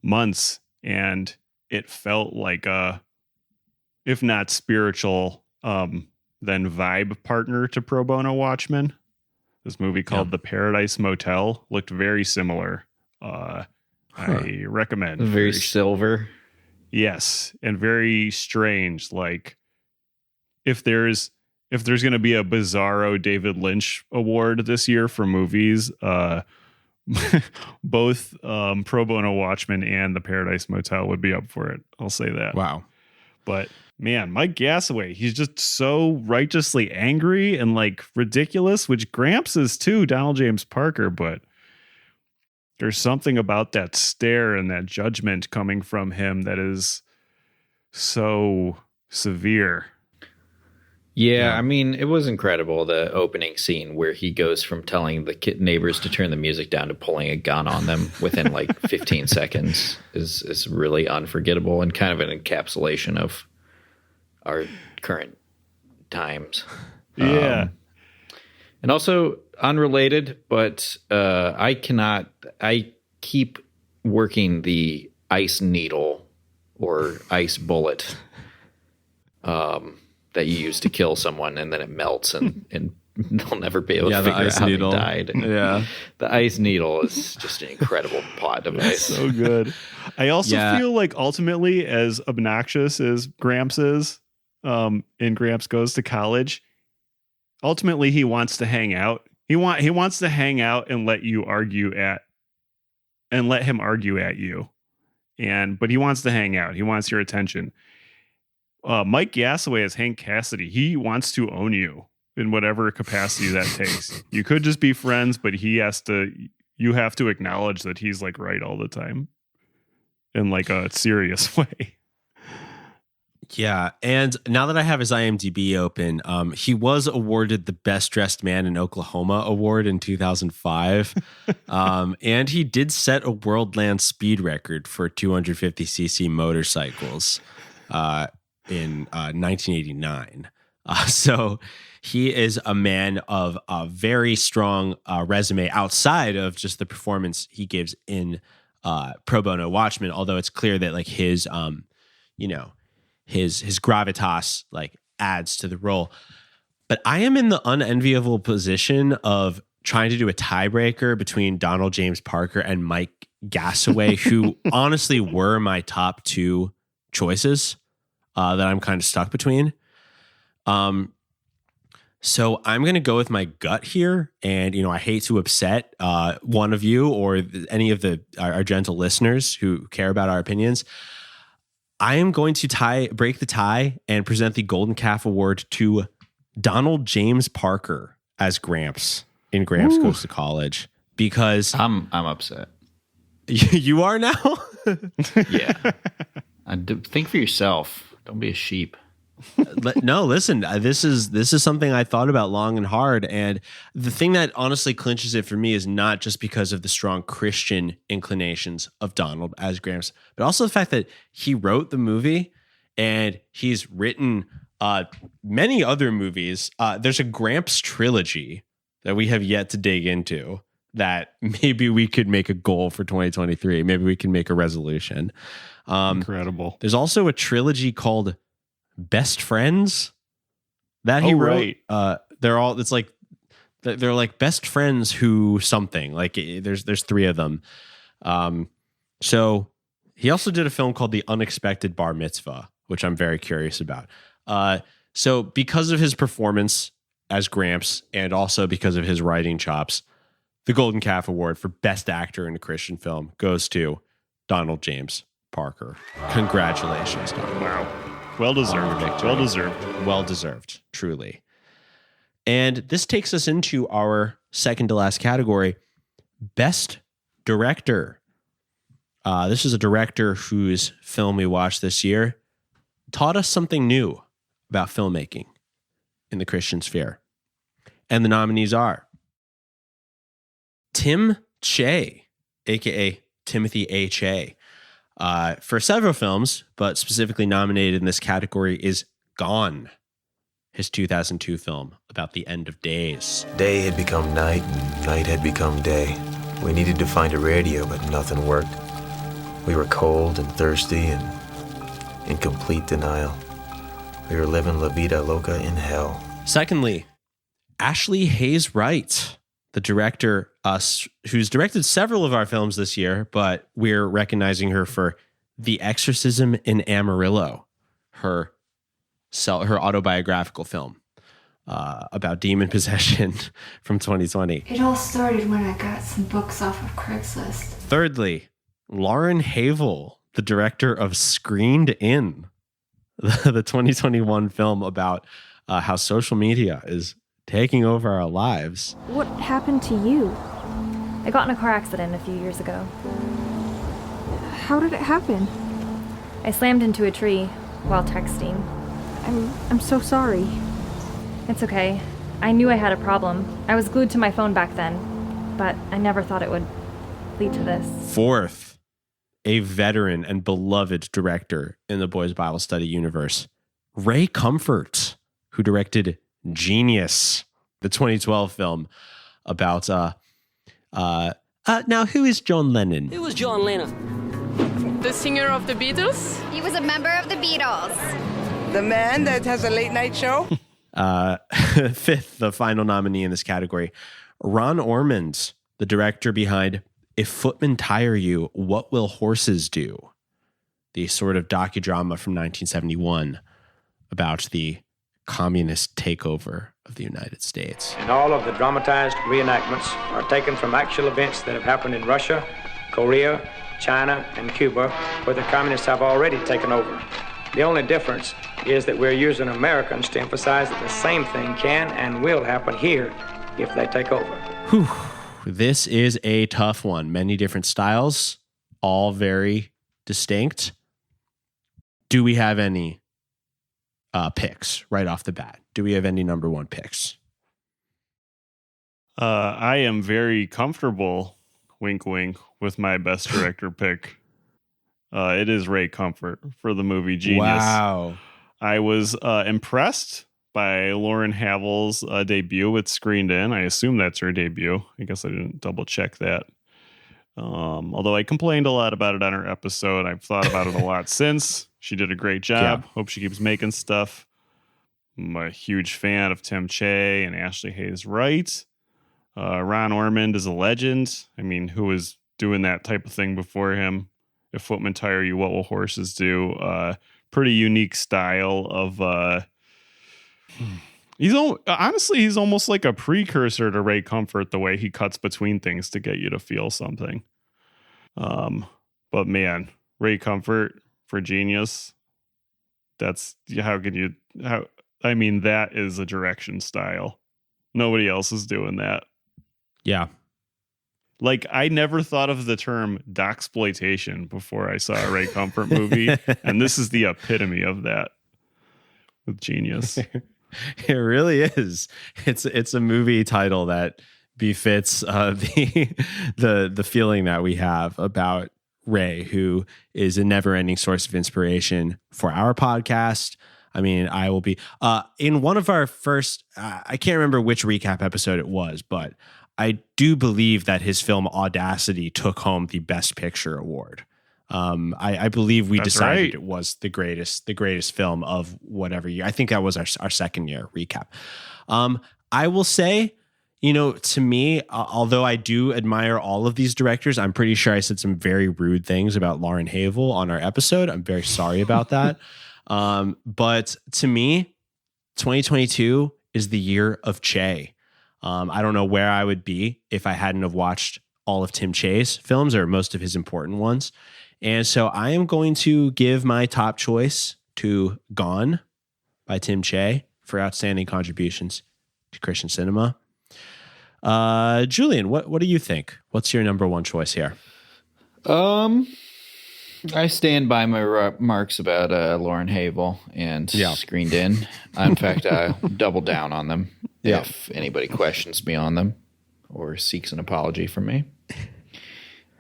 months. And it felt like a, if not spiritual, then vibe partner to Pro Bono Watchmen. This movie called The Paradise Motel looked very similar. I recommend. Very silver. Yes. And very strange. Like, if there's going to be a Bizarro David Lynch award this year for movies, both Pro Bono Watchmen and The Paradise Motel would be up for it. I'll say that. Wow. But man, Mike Gassaway, he's just so righteously angry and like ridiculous, which Gramps is too, Donald James Parker. But there's something about that stare and that judgment coming from him that is so severe. Yeah, I mean, it was incredible, the opening scene where he goes from telling the neighbors to turn the music down to pulling a gun on them within like 15 seconds is really unforgettable and kind of an encapsulation of our current times. Yeah. And also unrelated, but I keep working the ice needle or ice bullet that you use to kill someone, and then it melts and they'll never be able to figure out how they died. Yeah. The ice needle is just an incredible plot device. So good. I also feel like ultimately, as obnoxious as Gramps is, in Gramps Goes to College, ultimately he wants to hang out. He wants to hang out and let him argue at you. But he wants to hang out. He wants your attention. Mike Gassaway as Hank Cassidy. He wants to own you in whatever capacity that takes. You could just be friends, but you have to acknowledge that he's like right all the time in like a serious way. Yeah. And now that I have his IMDb open, he was awarded the Best Dressed Man in Oklahoma award in 2005. And he did set a world land speed record for 250cc motorcycles in 1989. So he is a man of a very strong resume outside of just the performance he gives in Pro Bono Watchmen. Although it's clear that like his gravitas like adds to the role. But I am in the unenviable position of trying to do a tiebreaker between Donald James Parker and Mike Gassaway, who honestly were my top two choices that I'm kind of stuck between. So I'm going to go with my gut here. And, I hate to upset one of you or any of our gentle listeners who care about our opinions. I am going to break the tie and present the Golden Calf Award to Donald James Parker as Gramps in Gramps Goes to College, because I'm upset. You are now? Yeah. Think for yourself. Don't be a sheep. No, listen, this is something I thought about long and hard. And the thing that honestly clinches it for me is not just because of the strong Christian inclinations of Donald as Gramps, but also the fact that he wrote the movie and he's written many other movies. There's a Gramps trilogy that we have yet to dig into that maybe we could make a goal for 2023. Maybe we can make a resolution. Incredible. There's also a trilogy called Best Friends that he wrote. Right. It's like They're like best friends who something. Like there's three of them. So he also did a film called The Unexpected Bar Mitzvah, which I'm very curious about. So because of his performance as Gramps and also because of his writing chops, the Golden Calf Award for Best Actor in a Christian Film goes to Donald James Parker. Congratulations, Donald. Wow. Well deserved. Well deserved. Well deserved, truly. And this takes us into our second to last category, Best Director. This is a director whose film we watched this year taught us something new about filmmaking in the Christian sphere. And the nominees are Tim Che, a.k.a. Timothy A. Che, for several films, but specifically nominated in this category is Gone, his 2002 film about the end of days. Day had become night, and night had become day. We needed to find a radio, but nothing worked. We were cold and thirsty and in complete denial. We were living La Vida Loca in hell. Secondly, Ashley Hayes Wright, the director, who's directed several of our films this year, but we're recognizing her for The Exorcism in Amarillo, her autobiographical film about demon possession from 2020. It all started when I got some books off of Craigslist. Thirdly, Lauren Havel, the director of Screened In, the 2021 film about how social media is taking over our lives. What happened to you? I got in a car accident a few years ago. How did it happen? I slammed into a tree while texting. I'm so sorry. It's okay. I knew I had a problem. I was glued to my phone back then, but I never thought it would lead to this. Fourth, a veteran and beloved director in the Boys Bible Study universe, Ray Comfort, who directed Genius, the 2012 film about now who is John Lennon? Who was John Lennon? The singer of the Beatles? He was a member of the Beatles. The man that has a late night show? Fifth, the final nominee in this category, Ron Ormond, the director behind If Footmen Tire You, What Will Horses Do? The sort of docudrama from 1971 about the communist takeover of the United States. And all of the dramatized reenactments are taken from actual events that have happened in Russia, Korea, China, and Cuba, where the communists have already taken over. The only difference is that we're using Americans to emphasize that the same thing can and will happen here if they take over. Whew. This is a tough one. Many different styles, all very distinct. Do we have any picks right off the bat? Do we have any number one picks? I am very comfortable, wink, wink, with my best director pick. It is Ray Comfort for the movie Genius. Wow. I was impressed by Lauren Havel's debut with Screened In. I assume that's her debut. I guess I didn't double check that. Although I complained a lot about it on her episode. I've thought about it a lot since. She did a great job. Yeah. Hope she keeps making stuff. I'm a huge fan of Tim Che and Ashley Hayes Wright. Ron Ormond is a legend. I mean, who was doing that type of thing before him? If Footmen Tire You, What Will Horses Do? Pretty unique style of... He's almost like a precursor to Ray Comfort, the way he cuts between things to get you to feel something. But man, Ray Comfort for Genius, that is a direction style. Nobody else is doing that. Yeah. Like, I never thought of the term doxploitation before I saw a Ray Comfort movie, and this is the epitome of that with Genius. It really is. It's a movie title that befits the feeling that we have about Ray, who is a never-ending source of inspiration for our podcast. I mean, I will be in one of our first. I can't remember which recap episode it was, but I do believe that his film Audacity took home the Best Picture award. I believe we decided it was the greatest film of whatever year. I think that was our second year recap. I will say, To me, although I do admire all of these directors, I'm pretty sure I said some very rude things about Lauren Havel on our episode. I'm very sorry about that. But to me, 2022 is the year of Che. I don't know where I would be if I hadn't have watched all of Tim Che's films or most of his important ones. And so I am going to give my top choice to Gone by Tim Che for outstanding contributions to Christian cinema. Julian, what do you think? What's your number one choice here? I stand by my remarks about Lauren Havel and Screened In. In fact, I'll double down on them if anybody questions me on them or seeks an apology from me.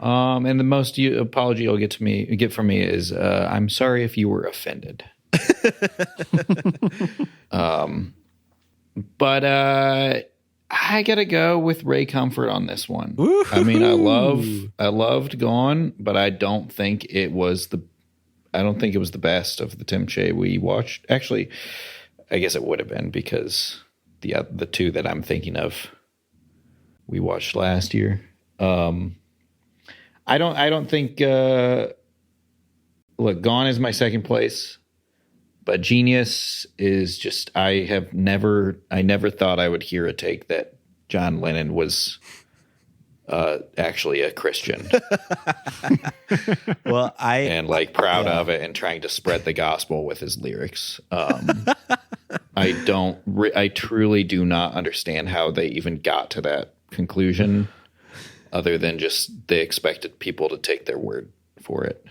And the most apology you'll get from me is I'm sorry if you were offended. But I gotta go with Ray Comfort on this one. Woo-hoo. I mean, I loved Gone, but I don't think it was the best of the Tim Che we watched. Actually, I guess it would have been because the two that I'm thinking of we watched last year. I don't think. Look, Gone is my second place. But Genius is just, I never thought I would hear a take that John Lennon was actually a Christian. Well, and proud of it and trying to spread the gospel with his lyrics. I truly do not understand how they even got to that conclusion other than just they expected people to take their word for it.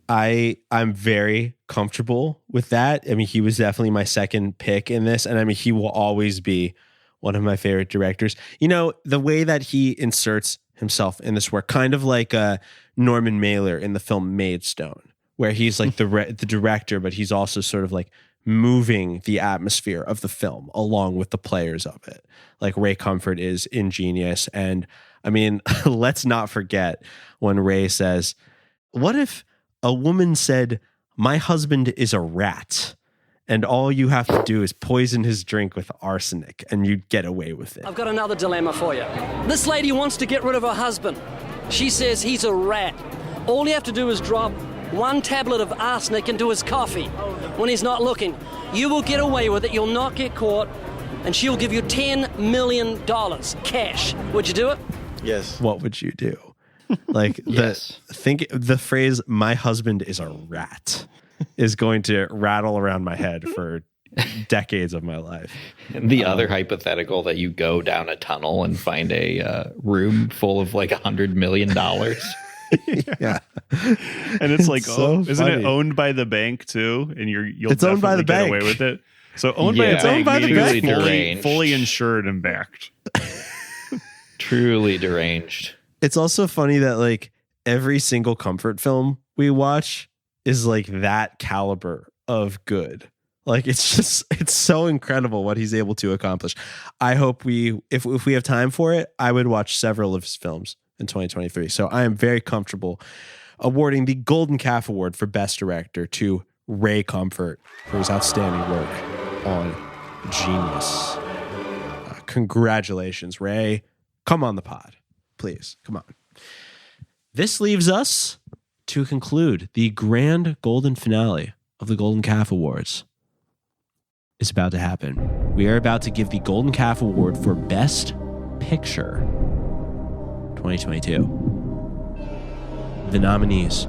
I'm very comfortable with that. I mean, he was definitely my second pick in this. And I mean, he will always be one of my favorite directors. The way that he inserts himself in this work, kind of like Norman Mailer in the film Maidstone, where he's like the director, but he's also sort of like moving the atmosphere of the film along with the players of it. Like Ray Comfort is in Genius. And I mean, let's not forget when Ray says, what if a woman said, my husband is a rat, and all you have to do is poison his drink with arsenic, and you'd get away with it. I've got another dilemma for you. This lady wants to get rid of her husband. She says he's a rat. All you have to do is drop one tablet of arsenic into his coffee when he's not looking. You will get away with it. You'll not get caught, and she'll give you $10 million cash. Would you do it? Yes. What would you do? Yes. The phrase "my husband is a rat" is going to rattle around my head for decades of my life. And the other hypothetical that you go down a tunnel and find a room full of $100 million. Yeah, and it's like, so isn't funny. it owned by the bank too? And you'll it's owned by the get bank. away with it. So owned by a bank, meaning it's fully insured and backed. Truly deranged. It's also funny that every single Comfort film we watch is that caliber of good. It's so incredible what he's able to accomplish. I hope if we have time for it, I would watch several of his films in 2023. So I am very comfortable awarding the Golden Calf Award for Best Director to Ray Comfort for his outstanding work on Genius. Congratulations, Ray. Come on the pod. Please, come on. This leaves us to conclude the grand golden finale of the Golden Calf Awards. It's about to happen. We are about to give the Golden Calf Award for Best Picture 2022. The nominees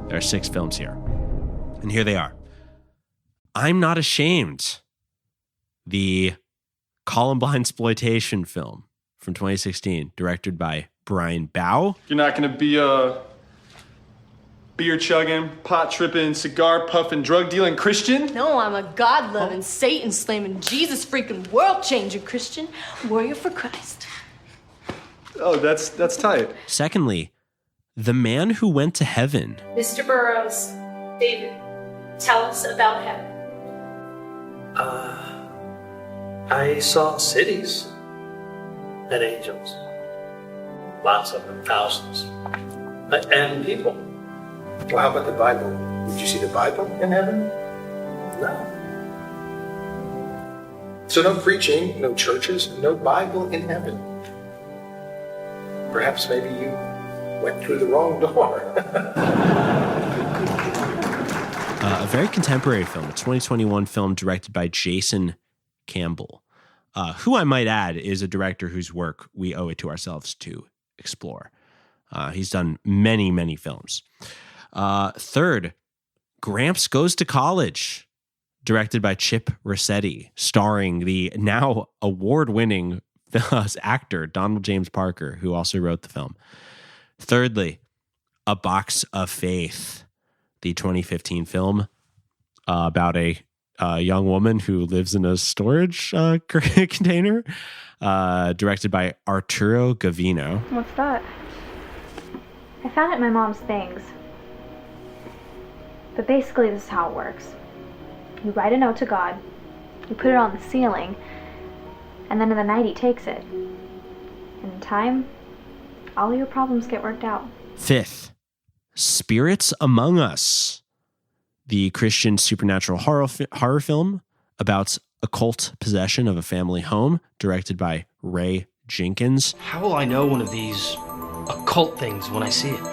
there are 6 films here. And here they are. I'm Not Ashamed, the Columbine exploitation film from 2016, directed by Brian Bow. You're not going to be a beer chugging, pot tripping, cigar puffing, drug dealing Christian? No, I'm a God loving, Satan slamming, Jesus freaking world changer Christian, warrior for Christ. Oh, that's tight. Secondly, The Man Who Went to Heaven. Mr. Burroughs, David, tell us about heaven. I saw cities and angels. Lots of them, thousands. And people. Well, how about the Bible? Did you see the Bible in heaven? No. So no preaching, no churches, no Bible in heaven. Perhaps maybe you went through the wrong door. A very contemporary film, a 2021 film directed by Jason Campbell, who I might add is a director whose work we owe it to ourselves to explore. He's done many, many films. Third, Gramps Goes to College, directed by Chip Rossetti, starring the now award-winning actor Donald James Parker, who also wrote the film. Thirdly, A Box of Faith, the 2015 film about a young woman who lives in a storage container, directed by Arturo Gavino. What's that? I found it in my mom's things. But basically, this is how it works. You write a note to God, you put it on the ceiling, and then in the night he takes it. And in time, all your problems get worked out. Fifth, Spirits Among Us, the Christian supernatural horror film about occult possession of a family home, directed by Ray Jenkins. How will I know one of these occult things when I see it?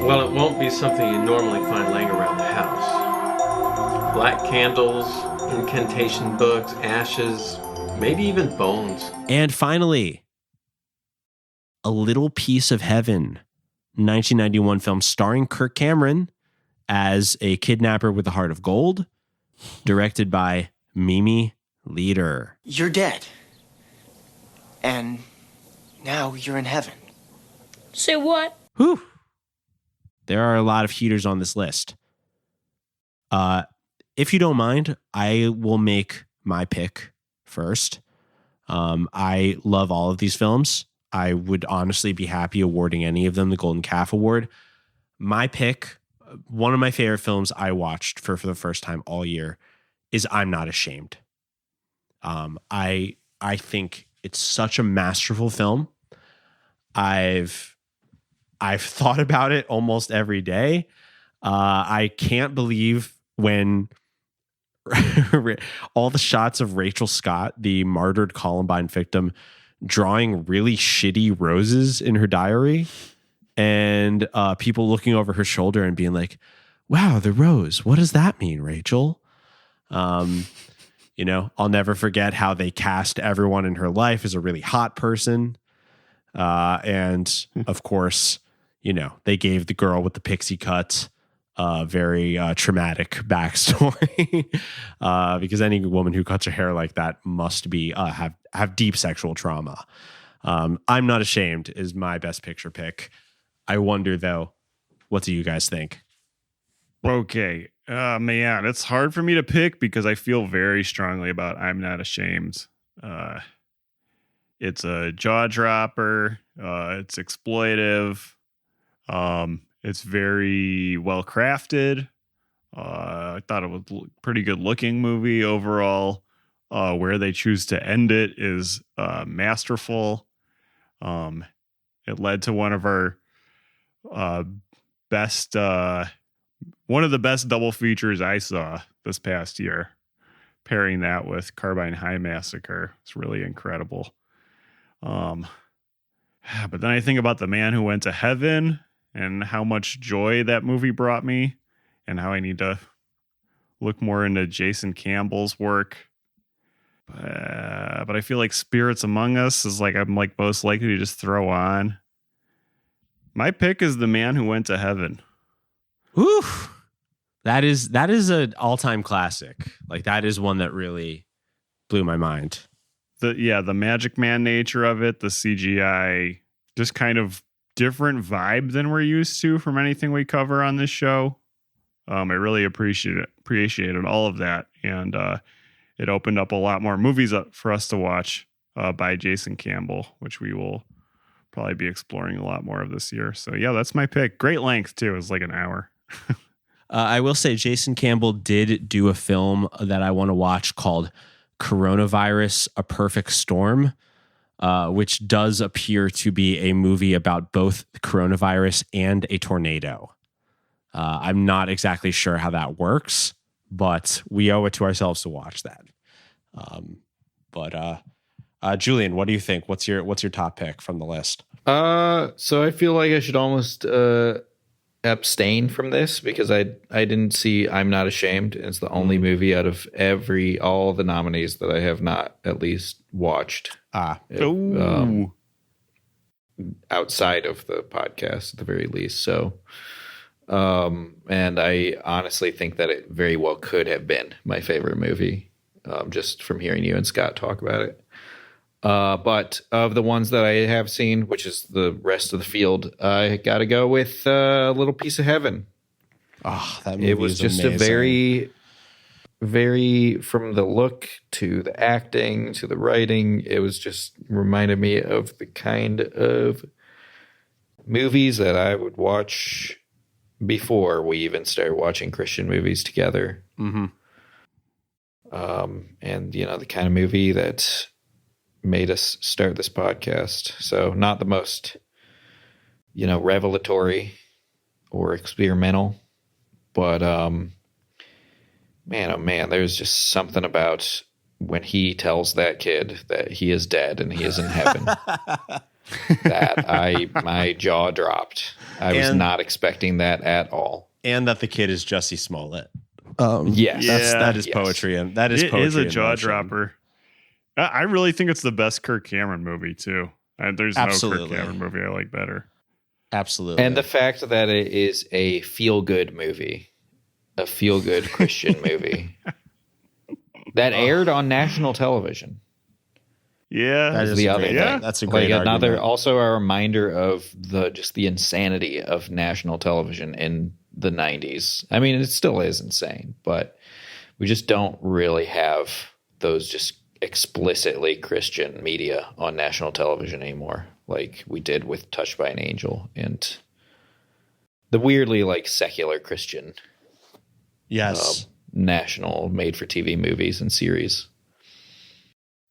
Well, it won't be something you normally find laying around the house. Black candles, incantation books, ashes, maybe even bones. And finally, A Little Piece of Heaven, 1991 film starring Kirk Cameron as a kidnapper with a heart of gold, directed by Mimi Leader. You're dead. And now you're in heaven. Say what? Whew. There are a lot of heaters on this list. If you don't mind, I will make my pick first. I love all of these films. I would honestly be happy awarding any of them the Golden Calf Award. My pick, one of my favorite films I watched for the first time all year, is I'm Not Ashamed. I think it's such a masterful film. I've thought about it almost every day. I can't believe when all the shots of Rachel Scott, the martyred Columbine victim, drawing really shitty roses in her diary, and people looking over her shoulder and being like, wow, the rose, what does that mean, Rachel? I'll never forget how they cast everyone in her life as a really hot person. And of course, they gave the girl with the pixie cut a very traumatic backstory, because any woman who cuts her hair like that must be have deep sexual trauma. I'm Not Ashamed is my best picture pick. I wonder, though, what do you guys think? Okay. Man, it's hard for me to pick because I feel very strongly about I'm Not Ashamed. It's a jaw dropper. It's exploitive. It's very well crafted. I thought it was a pretty good looking movie overall. Where they choose to end it is masterful. It led to one of our best, one of the best double features I saw this past year. Pairing that with Carbine High Massacre, it's really incredible. But then I think about The Man Who Went to Heaven and how much joy that movie brought me, and how I need to look more into Jason Campbell's work. But I feel like Spirits Among Us is I'm most likely to just throw on. My pick is The Man Who Went to Heaven. Whew. That is an all-time classic. That is one that really blew my mind. The Magic Man nature of it, the CGI, just kind of different vibe than we're used to from anything we cover on this show. I really appreciated all of that, and it opened up a lot more movies up for us to watch by Jason Campbell, which we will probably be exploring a lot more of this year. So yeah, that's my pick. Great length too. It was like an hour. I will say Jason Campbell did do a film that I want to watch called Coronavirus: A Perfect Storm, which does appear to be a movie about both coronavirus and a tornado. I'm not exactly sure how that works, but we owe it to ourselves to watch that. But Julian, what do you think? What's your top pick from the list? So I feel like I should almost abstain from this because I didn't see I'm Not Ashamed. It's the only movie out of all the nominees that I have not at least watched. Outside of the podcast at the very least. So and I honestly think that it very well could have been my favorite movie, just from hearing you and Scott talk about it. But of the ones that I have seen, which is the rest of the field, I got to go with A Little Piece of Heaven. Oh, that movie It was just amazing. a very, very, from the look to the acting to the writing, it was just reminded me of the kind of movies that I would watch before we even started watching Christian movies together. Mm-hmm. And, the kind of movie that made us start this podcast. So not the most, revelatory or experimental, but man, oh man, there's just something about when he tells that kid that he is dead and he is in heaven that my jaw dropped. I was not expecting that at all. And that the kid is Jussie Smollett. Yes. That is poetry, and that is poetry. It is a jaw dropper. I really think it's the best Kirk Cameron movie too. There's no Kirk Cameron movie I like better. Absolutely. And the fact that it is a feel-good movie, a feel-good Christian movie that aired on national television. Yeah, that is the other thing. Yeah. That's a great argument. Also a reminder of the insanity of national television in the 90s. I mean, it still is insane, but we just don't really have those just explicitly Christian media on national television anymore, like we did with Touched by an Angel and the weirdly secular Christian national made-for-TV movies and series.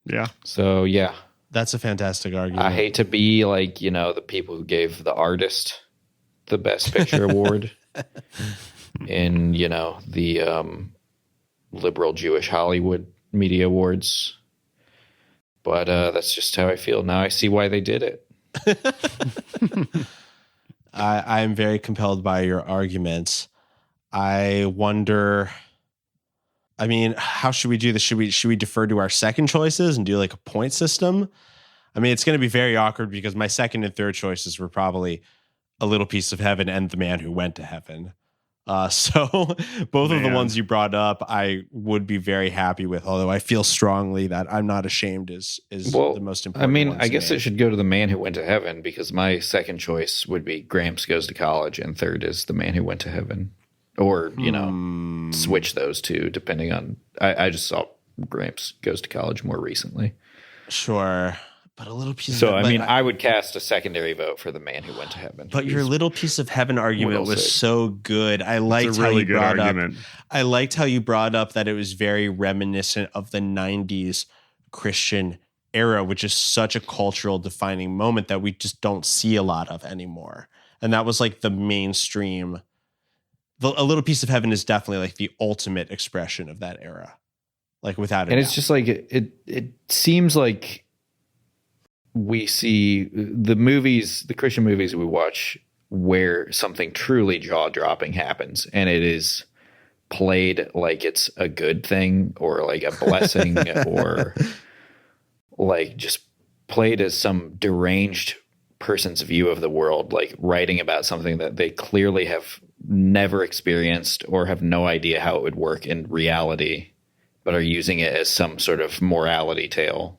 Yeah. So, yeah. That's a fantastic argument. I hate to be the people who gave The Artist the Best Picture award in, the liberal Jewish Hollywood Media Awards. But that's just how I feel. Now I see why they did it. I am very compelled by your arguments. I wonder, how should we do this? Should we defer to our second choices and do a point system? It's going to be very awkward because my second and third choices were probably A Little Piece of Heaven and The Man Who Went to Heaven. So both of the ones you brought up, I would be very happy with. Although I feel strongly that I'm Not Ashamed is the most important. I guess it should go to The Man Who Went to Heaven because my second choice would be Gramps Goes to College, and third is The Man Who Went to Heaven. Or switch those two depending on. I just saw Gramps Goes to College more recently. Sure. But A Little Piece of Heaven. I would cast a secondary vote for The Man Who Went to Heaven. But your Little Piece of Heaven argument was so good. I liked how you brought up. I liked how you brought up that it was very reminiscent of the 90s Christian era, which is such a cultural defining moment that we just don't see a lot of anymore. And that was the mainstream. A Little Piece of Heaven is definitely the ultimate expression of that era. Without it. And it's just it seems like we see the Christian movies we watch where something truly jaw-dropping happens and it is played like it's a good thing or a blessing or just played as some deranged person's view of the world, writing about something that they clearly have never experienced or have no idea how it would work in reality, but are using it as some sort of morality tale.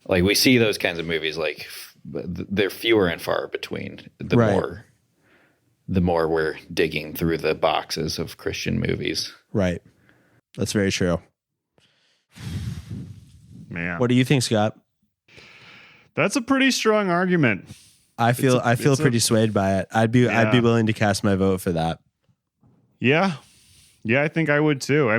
We see those kinds of movies, they're fewer and far between. The more we're digging through the boxes of Christian movies. Right. That's very true. Man. What do you think, Scott? That's a pretty strong argument. I feel pretty swayed by it. I'd be willing to cast my vote for that. Yeah. Yeah, I think I would too. I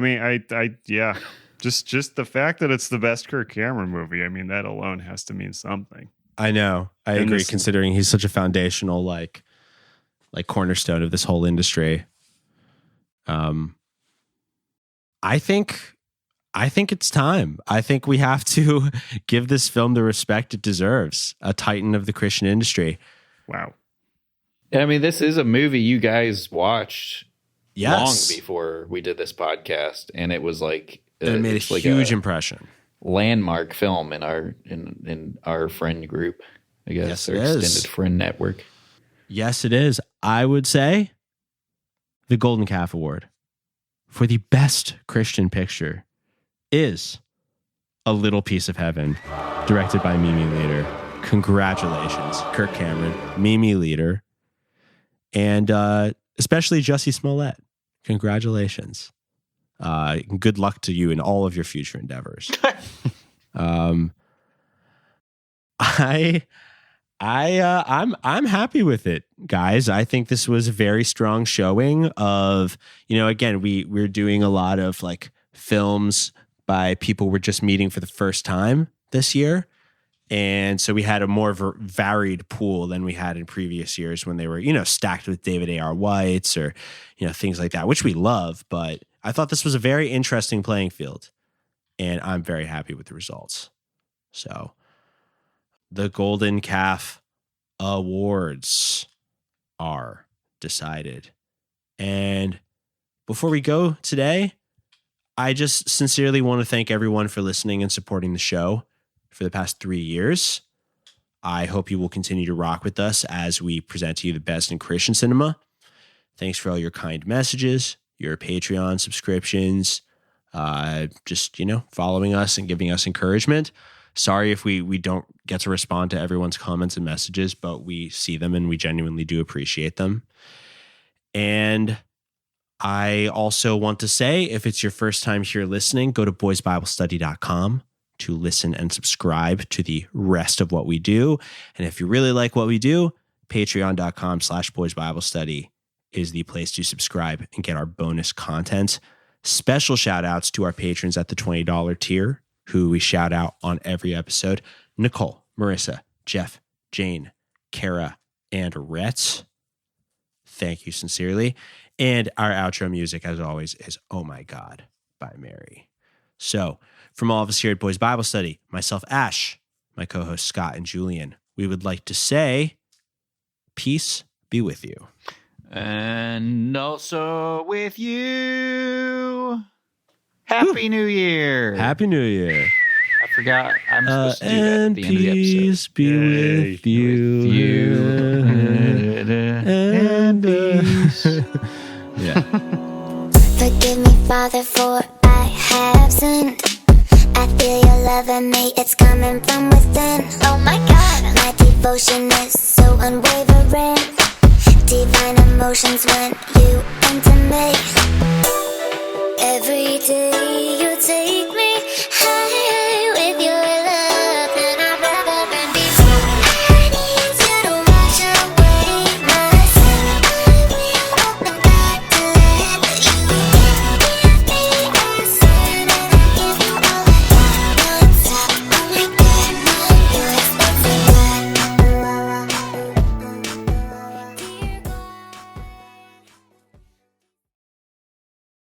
Just the fact that it's the best Kirk Cameron movie, that alone has to mean something. I know. I agree, considering he's such a foundational, cornerstone of this whole industry. I think I think it's time. I think we have to give this film the respect it deserves. A titan of the Christian industry. Wow. I mean, this is a movie you guys watched long Yes. before we did this podcast, and it was like It made a huge impression. Landmark film in our friend group, I guess, Yes, our it is. extended friend network. Yes, it is. I would say the Golden Calf Award for the best Christian picture is A Little Piece of Heaven, directed by Mimi Leader. Congratulations, Kirk Cameron, Mimi Leader, and especially Jussie Smollett. Congratulations. Good luck to you in all of your future endeavors. I'm happy with it, guys. I think this was a very strong showing of, again, we're doing a lot of like films by people we're just meeting for the first time this year. And so we had a more varied pool than we had in previous years when they were, stacked with David A.R. Whites or, things like that, which we love. But I thought this was a very interesting playing field, and I'm very happy with the results. So the Golden Calf Awards are decided. And before we go today, I just sincerely want to thank everyone for listening and supporting the show for the past 3 years. I hope you will continue to rock with us as we present to you the best in Christian cinema. Thanks for all your kind messages, your Patreon subscriptions, just, following us and giving us encouragement. Sorry if we don't get to respond to everyone's comments and messages, but we see them and we genuinely do appreciate them. And I also want to say, if it's your first time here listening, go to boysbiblestudy.com to listen and subscribe to the rest of what we do. And if you really like what we do, patreon.com/boysbiblestudy is the place to subscribe and get our bonus content. Special shout outs to our patrons at the $20 tier, who we shout out on every episode: Nicole, Marissa, Jeff, Jane, Kara, and Rhett. Thank you sincerely. And our outro music, as always, is Oh My God by Mary. So from all of us here at Boys Bible Study, myself, Ash, my co-hosts Scott and Julian, we would like to say, peace be with you. And also with you. Happy New Year. Happy New Year. I forgot. I'm supposed to do that at the end of the episode. Peace be with you. And peace. Yeah. Forgive me, Father, for I have sinned. I feel your love in me, it's coming from within. Oh my God, my devotion is so unwavering. Divine emotions when you enter me. Every day you